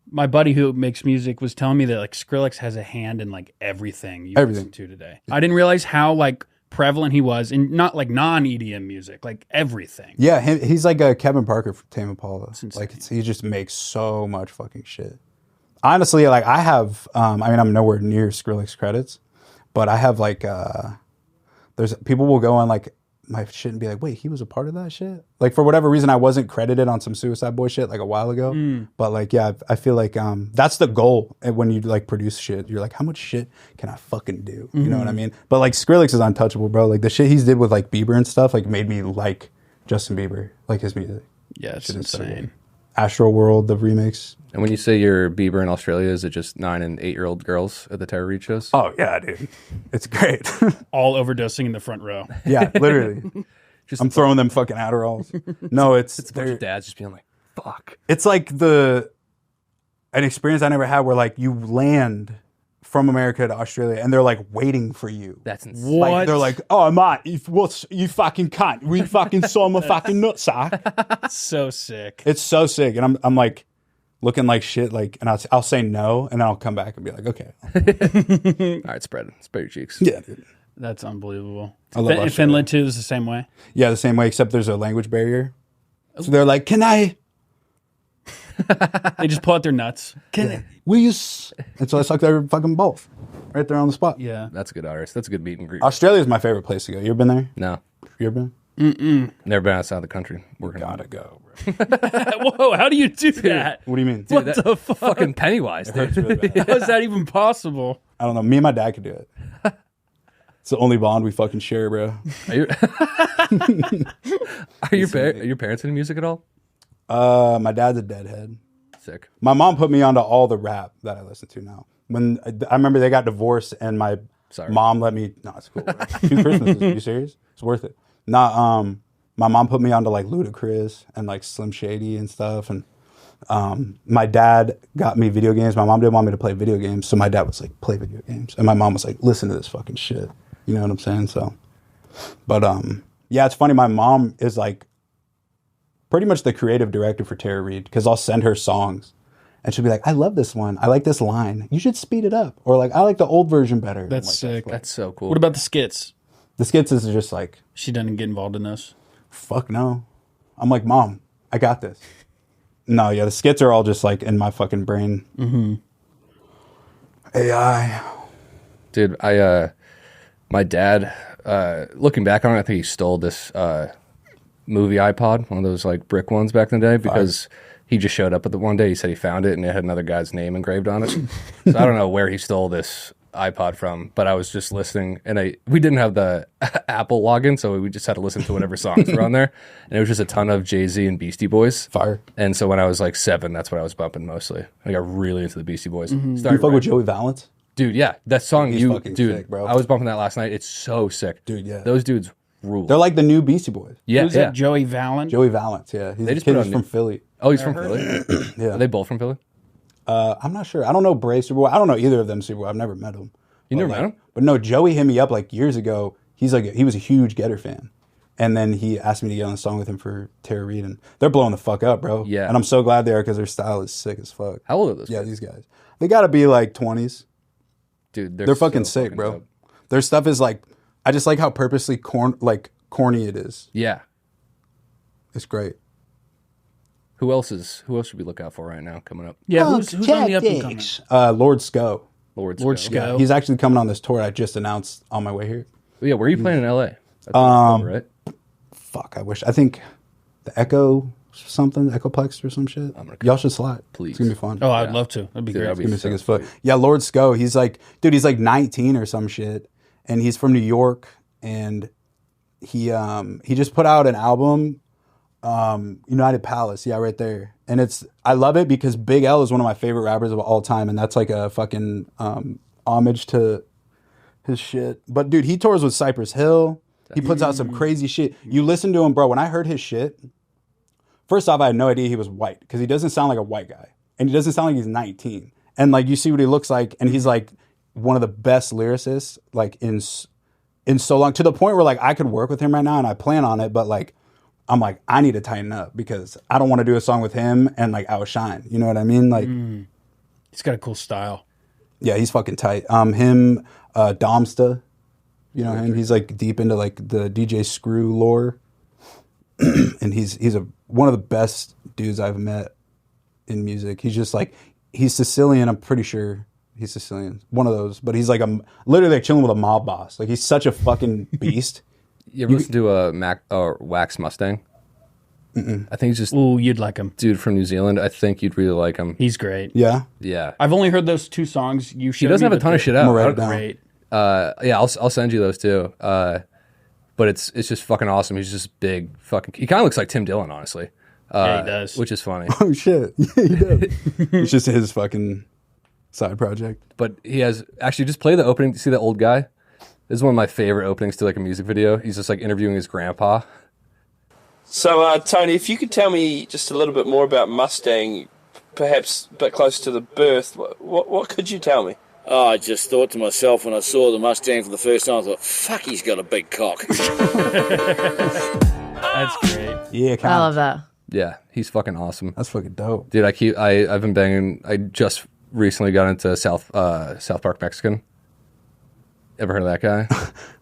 my buddy who makes music was telling me that like Skrillex has a hand in like everything you listen to today. I didn't realize how like prevalent he was in not like non-EDM music, like everything. Yeah, he's like a Kevin Parker from Tame Impala. Like he just makes so much fucking shit. Honestly, like I have, I'm nowhere near Skrillex credits, but I have like, there's people will go on like my shit and be like, wait, he was a part of that shit? Like for whatever reason, I wasn't credited on some Suicide Boy shit like a while ago. But like, yeah, I feel like that's the goal when you like produce shit. You're like, how much shit can I fucking do? You know what I mean? But like Skrillex is untouchable, bro. Like the shit he's did with like Bieber and stuff like made me like Justin Bieber, like his music. Yeah, it's Shit is so insane. good. Astro World, the remix. And when you say you're Bieber in Australia, is it just 9 and 8-year-old girls at the Terror Reid shows? Oh yeah, dude. It's great. All overdosing in the front row. Yeah, literally. I'm throwing them fucking Adderalls. No, it's a bunch of dads just being like, fuck. It's like an experience I never had where like you land from America to Australia and they're like waiting for you. That's insane. What? Like, they're like, oh mate, you fucking cunt. We fucking saw my fucking nutsack. So sick. It's so sick. And I'm like looking like shit, like, and I'll say no, and then I'll come back and be like, okay. All right, spread your cheeks. Yeah, dude. That's unbelievable. I love Australia. Finland too is the same way. Yeah, the same way, except there's a language barrier. So they're like, can I? They just pull out their nuts. Will you? And so I suck their fucking both right there on the spot. Yeah. That's a good artist. That's a good meet and greet. Australia's my favorite place to go. You ever been there? No, You ever been? never been outside the country. Working on Gotta it. go, bro. Whoa, how do you do that? What do you mean? What That the fuck? Fucking Pennywise, Hurts dude. really bad. How is that even possible? I don't know. Me and my dad could do it. It's the only bond we fucking share, bro. Are your parents into music at all? My dad's a deadhead. Sick. My mom put me onto all the rap that I listen to now. When I remember they got divorced and my mom let me. No, it's cool. Bro. 2 Christmases. Are you serious? It's worth it. Nah, my mom put me onto like Ludacris and like Slim Shady and stuff. And my dad got me video games. My mom didn't want me to play video games, so my dad was like, play video games, and my mom was like, listen to this fucking shit. You know what I'm saying? So, but yeah, it's funny. My mom is like pretty much the creative director for Tara Reid, because I'll send her songs and she'll be like, I love this one. I like this line. You should speed it up. Or like, I like the old version better. That's like, sick. That's so cool. What about the skits? The skits is just like, She doesn't get involved in those. fuck no. I'm like, Mom, I got this. No, yeah, the skits are all just like in my fucking brain. Mm-hmm. AI. Dude, my dad, looking back on it, I think he stole this movie iPod, one of those like brick ones back in the day, because he just showed up at the one day. He said he found it and it had another guy's name engraved on it. So I don't know where he stole this iPod from, but I was just listening, and we didn't have the Apple login, so we just had to listen to whatever songs were on there, and it was just a ton of Jay-Z and Beastie Boys. Fire. And so when I was like 7, that's what I was bumping mostly. I got really into the Beastie Boys. You fuck with Joey Valance? Dude, yeah, that song, He's fucking sick, bro. I was bumping that last night. It's so sick. Dude, yeah. Those dudes rule. They're like the new Beastie Boys. Yeah, Who's yeah. that? Joey Valance? Joey Valance, yeah. He's They just kid put who's on from new- Philly. Oh, he's from Philly? Yeah. Are they both from Philly? I'm not sure. I don't know Bray super well. I don't know either of them super well. I've never met him. You never But, met him? But no, Joey hit me up like years ago. He was a huge Getter fan. And then he asked me to get on a song with him for Tara Reid, and they're blowing the fuck up, bro. Yeah. And I'm so glad they are, because their style is sick as fuck. How old are those Yeah, guys? these guys. They gotta be like 20s. Dude, They're fucking so sick, bro. dope. Their stuff is like, I just like how purposely corny it is. Yeah. It's great. Who else should we look out for right now coming up? Yeah, who's on the up and coming? Lord Sko. Lord Lord Sko. Sko. He's actually coming on this tour I just announced on my way here. Yeah, where are you playing in LA? That's October, right? Fuck, I think the Echo something, Echoplex or some shit. Y'all should slide. Please. It's gonna be fun. Oh, I'd love to. That'd be Dude, great. that'd be It's gonna be sick so as fuck. Yeah, Lord Sko, he's like 19 or some shit. And he's from New York, and he just put out an album, United Palace, yeah, right there. And I love it because Big L is one of my favorite rappers of all time, and that's like a fucking homage to his shit. But dude, he tours with Cypress Hill. He puts out some crazy shit. You listen to him, bro. When I heard his shit, first off, I had no idea he was white, because he doesn't sound like a white guy, and he doesn't sound like he's 19. And like, you see what he looks like, and he's like one of the best lyricists like in so long, to the point where like I could work with him right now, and I plan on it, but like I'm like, I need to tighten up, because I don't want to do a song with him and like outshine. You know what I mean? Like, He's got a cool style. yeah, he's fucking tight. Him, Domsta, you know him. He's like deep into like the DJ Screw lore, and he's one of the best dudes I've met in music. He's just like, he's Sicilian. I'm pretty sure he's Sicilian. One of those, but he's like literally like chilling with a mob boss. Like, he's such a fucking beast. You ever listen to a Wax Mustang? I think he's just Ooh, you'd like him. dude from New Zealand. I think you'd really like him. He's great. Yeah. Yeah. I've only heard those 2 songs. You He doesn't have a ton of shit out. I'm gonna write it down. Great. Yeah, I'll send you those too. But it's just fucking awesome. He's just big fucking. He kind of looks like Tim Dillon, honestly. Yeah, he does. Which is funny. Oh shit. Yeah, he does. It's just his fucking side project. But he has actually just play the opening. See that old guy? This is one of my favorite openings to like a music video. He's just like interviewing his grandpa. So, Tony, if you could tell me just a little bit more about Mustang, perhaps a bit close to the birth, what could you tell me? Oh, I just thought to myself when I saw the Mustang for the first time, I thought, fuck, he's got a big cock. That's great. Yeah, I love that. Yeah, he's fucking awesome. That's fucking dope. Dude, I've been banging. I just recently got into South Park Mexican. Ever heard of that guy?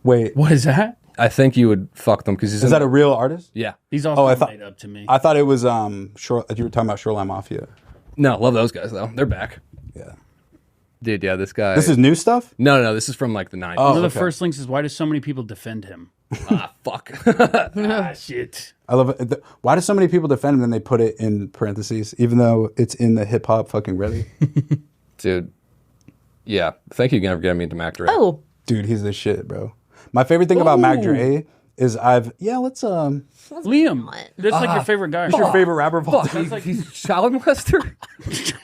Wait, What is that? I think you would fuck them because he's is that a real artist? yeah. He's also I thought- made up to me. I thought it was you were talking about Shoreline Mafia. No, love those guys though. They're back. Yeah. Dude, yeah, this guy. This is new stuff? no, this is from like the 90s. One of the okay. first links is, why do so many people defend him? Fuck. Ah, shit. I love it. Why do so many people defend him and they put it in parentheses, even though it's in the hip hop fucking Reddit? Dude. Yeah. Thank you again for getting me into Mac Dre. Oh, Dude, he's the shit, bro. My favorite thing about Mac Dre is let's Liam, that's like your favorite guy. what's your favorite rapper of all Fuck, time? he's child molester?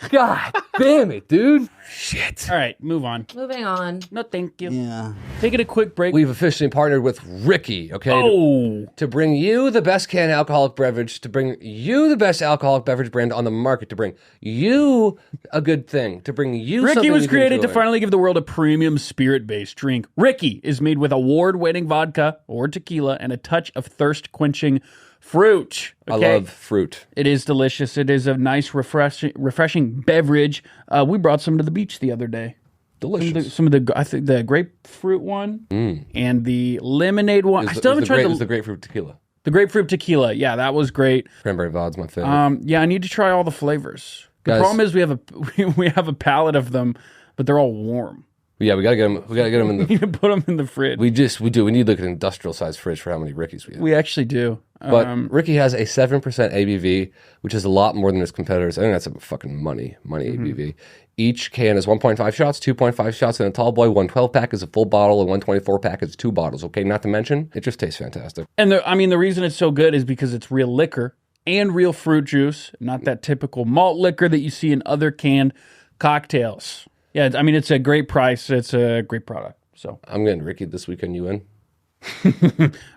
God damn it, dude. Shit. All right, move on. moving on. No, thank you. Yeah. Taking a quick break. We've officially partnered with Ricky, okay? Oh, To bring you the best canned alcoholic beverage, to bring you the best alcoholic beverage brand on the market, to bring you a good thing, to bring you Ricky something was you can created to enjoy. finally give the world a premium spirit-based drink. Ricky is made with award-winning vodka or tequila and a touch of thirst-quenching fruit. I love fruit. It is delicious. It is a nice, refreshing beverage. We brought some to the beach the other day. Delicious. Some of the I think the grapefruit one and the lemonade one. I still haven't tried the grapefruit tequila. the grapefruit tequila. Yeah, that was great. Cranberry vod's my favorite. Yeah, I need to try all the flavors. The Guys- problem is we have a pallet of them, but they're all warm. Yeah, we gotta get them. We gotta get them in the. You can put them in the fridge. We do. We need like an industrial sized fridge for how many Rickies we have. We actually do. But Ricky has a 7% ABV, which is a lot more than his competitors. I think that's a fucking money ABV. Each can is 1.5 shots, 2.5 shots in a tall boy. 112 pack is a full bottle, and 124 pack is 2 bottles. Okay, not to mention, it just tastes fantastic. And the reason it's so good is because it's real liquor and real fruit juice, not that typical malt liquor that you see in other canned cocktails. Yeah, I mean, it's a great price. It's a great product. So, I'm getting Ricky this weekend. You in?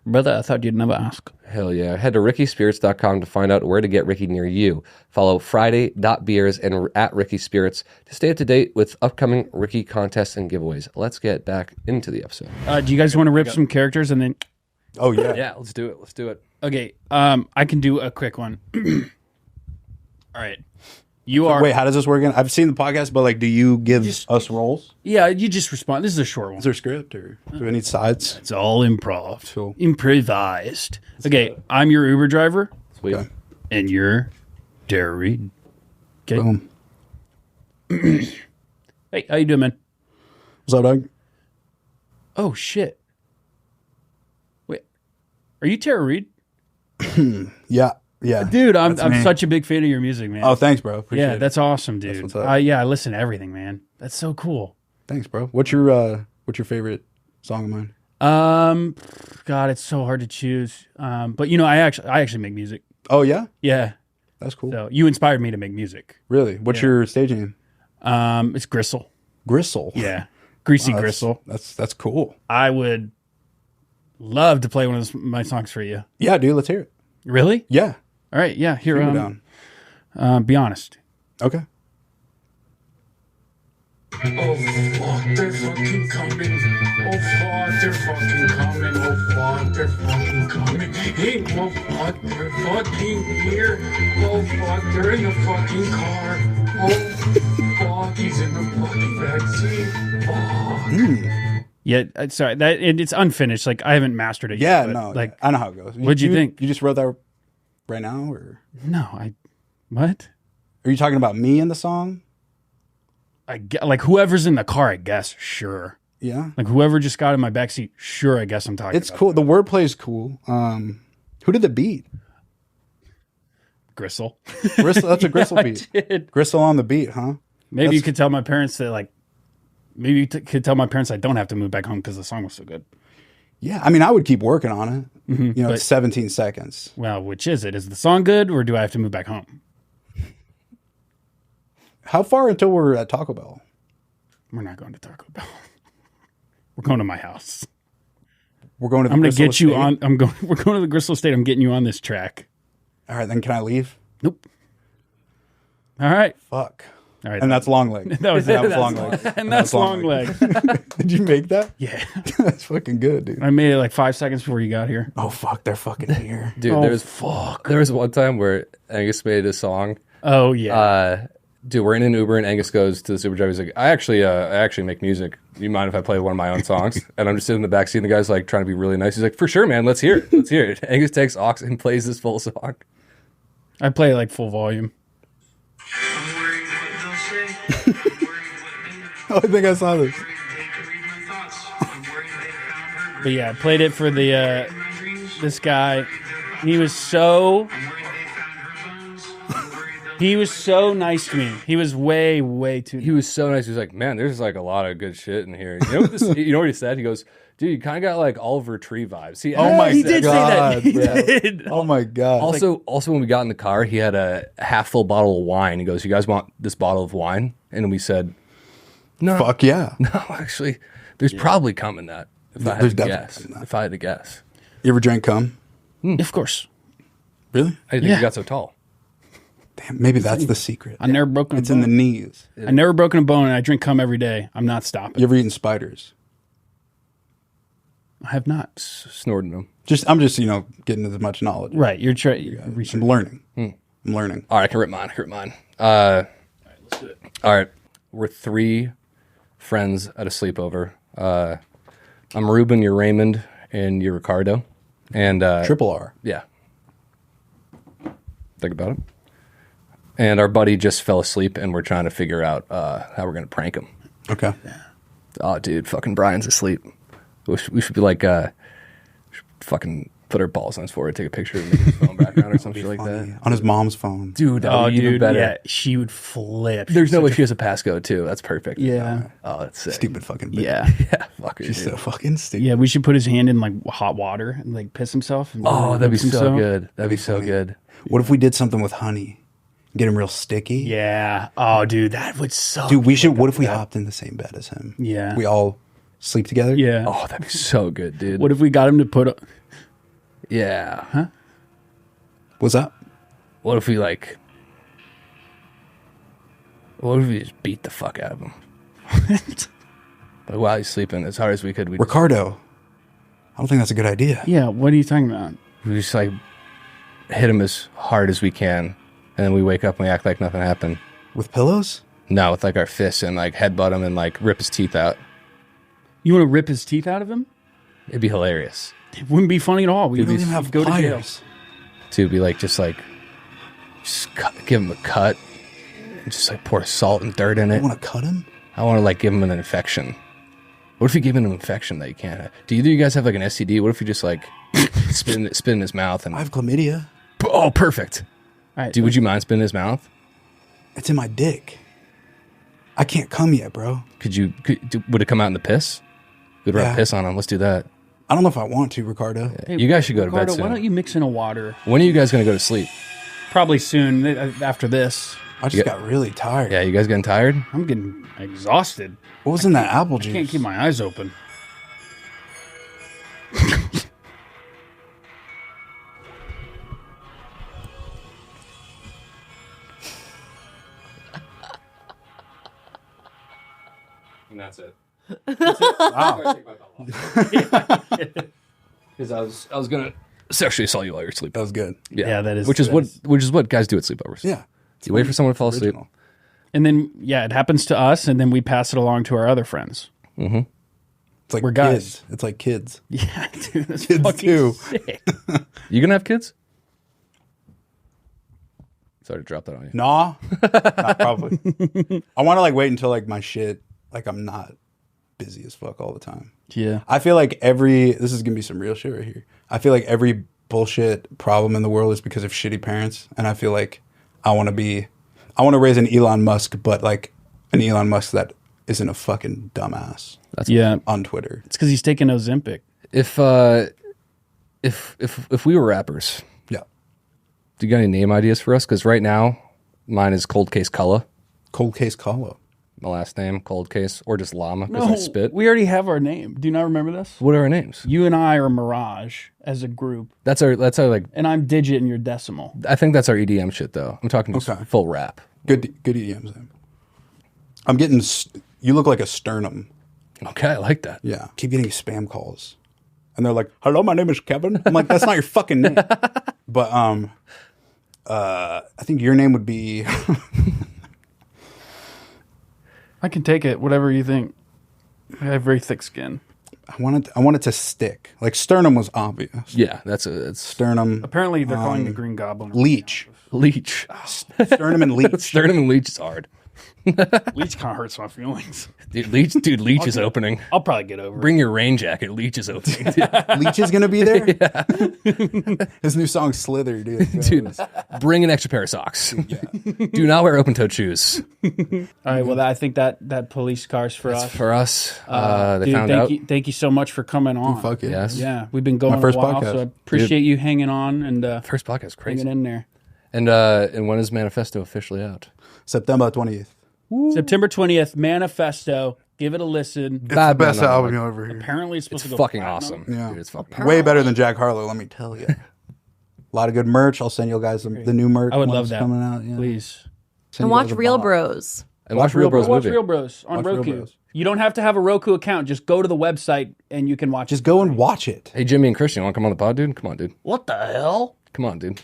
brother, I thought you'd never ask. Hell yeah. Head to rickyspirits.com to find out where to get Ricky near you. Follow Friday.beers and at Ricky Spirits to stay up to date with upcoming Ricky contests and giveaways. Let's get back into the episode. Do you guys want to rip some characters and then? Oh yeah. Yeah, let's do it. Okay, I can do a quick one. All right, you are. Wait, how does this work again? I've seen the podcast, but like, do you give us roles? Yeah, you just respond. This is a short one. Is there a script or do we need sides? It's all improv. Cool. Improvised. Okay, I'm your Uber driver, Sweet. Okay. and you're Dara Reid. Okay. Boom. Hey, how you doing, man? What's up, Doug? Oh shit. Wait, are you Tara Reid? Yeah. Yeah. Dude, I'm me. such a big fan of your music, man. Oh, thanks, bro. Appreciate yeah, it. that's awesome, dude. what's up. Yeah, I listen to everything, man. That's so cool. Thanks, bro. What's your favorite song of mine? God, it's so hard to choose. But you know, I actually make music. Oh yeah, Yeah. that's cool. So you inspired me to make music. Really? What's your stage name? It's Gristle. Gristle. Yeah. Greasy Oh, Gristle. That's cool. I would love to play one of my songs for you. Yeah, dude. Let's hear it. Really? Yeah. All right. Yeah. Here. Super down. Be honest. Okay. Oh fuck, they're fucking coming. Oh fuck, they're fucking coming. Oh fuck, they're fucking coming. Hey, oh fuck, they're fucking here. Oh fuck, they're in the fucking car. Oh fuck, he's in the fucking backseat. Fuck. Yeah. Sorry. It's unfinished. Like I haven't mastered it Yeah. yet. but, No. Like I know how it goes. What'd you think? You just wrote that right now, or no. What? are you talking about me in the song? Like whoever's in the car. I guess. Sure. Yeah. Like whoever just got in my backseat. Sure. I guess I'm talking. It's about cool. The wordplay is cool. Who did the beat? Gristle. Gristle. That's a Gristle beat. Did. Gristle on the beat, huh? Maybe you could tell my parents that like. Maybe you could tell my parents I don't have to move back home because the song was so good. Yeah. I mean, I would keep working on it. You know, but- it's 17 seconds. Well, which is it? Is the song good or do I have to move back home? How far until we're at Taco Bell? We're not going to Taco Bell. We're going to my house. We're going to the I'm going to Crystal get you Estate. on. We're going to the Crystal Estate. I'm getting you on this track. All right, then can I leave? Nope. All right. Fuck. All right. And that's long leg. That was That was long leg. And that's long leg. Did you make that? Yeah. That's fucking good, dude. I made it like 5 seconds before you got here. Oh fuck, they're fucking here. Dude, Oh, there was one time where Angus made a song. Oh, yeah. Dude, we're in an Uber and Angus goes to the Uber driver. He's like, I actually make music. You mind if I play one of my own songs? And I'm just sitting in the backseat and the guy's like trying to be really nice. He's like, for sure, man. Let's hear it. Let's hear it. Angus takes aux and plays this full song. I play like full volume. Oh, I think I saw this. But yeah, I played it for the this guy. He was so nice to me. He was way too. He was so nice. He was like, man, there's like a lot of good shit in here. You know what he said? He goes, dude, you kind of got like Oliver Tree vibes. He did say that. He did. Oh my god. Also, when we got in the car, he had a half full bottle of wine. He goes, you guys want this bottle of wine? And we said, no. Fuck yeah. No, actually, there's probably cum in that. If I had to guess. If I had to guess. You ever drank cum? Of course. Really? I didn't think you got so tall. Damn, maybe that's the secret. I never broken. It's in the knees. I never broken a bone, and I drink cum every day. I'm not stopping. You ever eaten spiders? I have not. Snorting them. I'm just getting as much knowledge. Right, you're I'm learning. I'm learning. All right, I can rip mine. All right, we're 3 friends at a sleepover. I'm Ruben, you're Raymond, and you're Ricardo. And Triple R. Yeah. Think about it. And our buddy just fell asleep, and we're trying to figure out how we're going to prank him. Okay. Oh, dude, fucking Brian's asleep. We should be like, fucking put our balls on his forehead, take a picture, and make his phone background or something like that. On his mom's phone. Dude, that would be even better. Yeah, she would flip. There's no way she has a passcode, too. That's perfect. Yeah. Oh, that's sick. Stupid fucking bitch. Yeah. Yeah, fuck her, She's dude. so fucking stupid. Yeah, we should put his hand in like hot water and like piss himself. And Oh, that'd be rinse so himself. good. That'd be so good. What if we did something with honey? Get him real sticky? Yeah. Oh, dude, that would suck. Dude, we should. What if we hopped in the same bed as him? Yeah. We all sleep together? Yeah. Oh, that'd be so good, dude. What if we got him to put? Yeah. Huh? What's up? What if we like? What if we just beat the fuck out of him? Like while he's sleeping, as hard as we could, we Ricardo. I don't think that's a good idea. Yeah. What are you talking about? just like hit him as hard as we can, and then we wake up and we act like nothing happened. With pillows? No, with like our fists and like headbutt him and like rip his teeth out. You want to rip his teeth out of him? It'd be hilarious. It wouldn't be funny at all. We don't even have go to jail. pliers. To be like just give him a cut, and just like pour salt and dirt in You it. want to cut him? I want to like give him an infection. What if you give him an infection that you can't have? Do either of you guys have like an STD? What if you just like spit in his mouth and I have chlamydia. oh, perfect. All right. Dude, would you mind spitting in his mouth? It's in my dick. I can't come yet, bro. Would it come out in the piss? We'd rub Yeah. piss on him. Let's do that. I don't know if I want to, Ricardo. Hey, You guys should go to Ricardo, bed soon. why don't you mix in a water? When are you guys going to go to sleep? Probably soon after this. I just got really tired. Yeah, you guys getting tired? I'm getting exhausted. What was in that apple juice? I can't keep my eyes open. And that's it. Wow. Because I was gonna sexually assault you while you're sleeping. That was good. Yeah, that is- which is that what guys do at sleepovers. Yeah. You wait for someone to fall asleep. Original. And then, yeah, it happens to us, and then we pass it along to our other friends. It's like We're guys. kids. It's like kids. Yeah, dude, that's Kids fucking too. sick. You gonna have kids? Sorry to drop that on you. Nah. Not probably. I want to like wait until like my shit, like I'm not busy as fuck all the time. Yeah. I feel like this is going to be some real shit right here. I feel like every bullshit problem in the world is because of shitty parents. And I feel like I want to raise an Elon Musk, but like an Elon Musk that isn't a fucking dumbass Yeah. on Twitter. It's because he's taking Ozempic. If we were rappers, Yeah. do you got any name ideas for us? Because right now, mine is Cold Case Cullah. Cold Case Call. my last name, Cold Case, or just Llama because I spit. We already have our name. Do you not remember this? What are our names? You and I are Mirage as a group. That's our like. And I'm Digit and you're Decimal. I think that's our EDM shit though. I'm talking just full rap. Good EDM. Sam. I'm getting. You look like a sternum. Okay, I like that. Yeah. Keep getting spam calls, and they're like, "Hello, my name is Kevin." I'm like, "That's not your fucking name." But I think your name would be. I can take it, whatever you think. I have very thick skin. I want it to stick. Like sternum was obvious. Yeah, it's Sternum. Apparently, they're calling the Green Goblin. Leech. Sternum and leech. Sternum and leech is hard. Leech kind of hurts my feelings. Dude, leech is opening. I'll probably get over it. Bring your rain jacket. Leech is opening. Leech is gonna be there. Yeah. His new song Slither, dude. Dude, bring an extra pair of socks. Yeah. Do not wear open-toed shoes. All right. Well, I think that police car's for us. For us, they found out. Thank you so much for coming on. Fuck it. Yes. Yeah, we've been going My first a while, podcast. so I appreciate you hanging on and First podcast, crazy. hanging in there. And when is Manifesto officially out? September 20th. September 20th, Manifesto. Give it a listen. It's the best album you'll ever hear. Apparently, it's supposed It's to go fucking platinum. awesome. Yeah. Dude, it's fucking Way better than Jack Harlow, let me tell you. A lot of good merch. I'll send you guys the new merch. I would when love it's that. coming out. Yeah. Please. Send And you watch guys a Real box. Bros. And watch Real Bros Watch movie. Real Bros on Watch Real Roku. Bros. You don't have to have a Roku account. Just go to the website and you can watch Just it. go and watch it. Hey, Jimmy and Christian, want to come on the pod, dude? Come on, dude. What the hell? Come on, dude.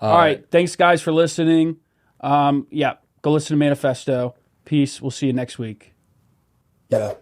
All right. Thanks, guys, for listening. Yeah. Go listen to Manifesto. Peace. We'll see you next week. Yeah.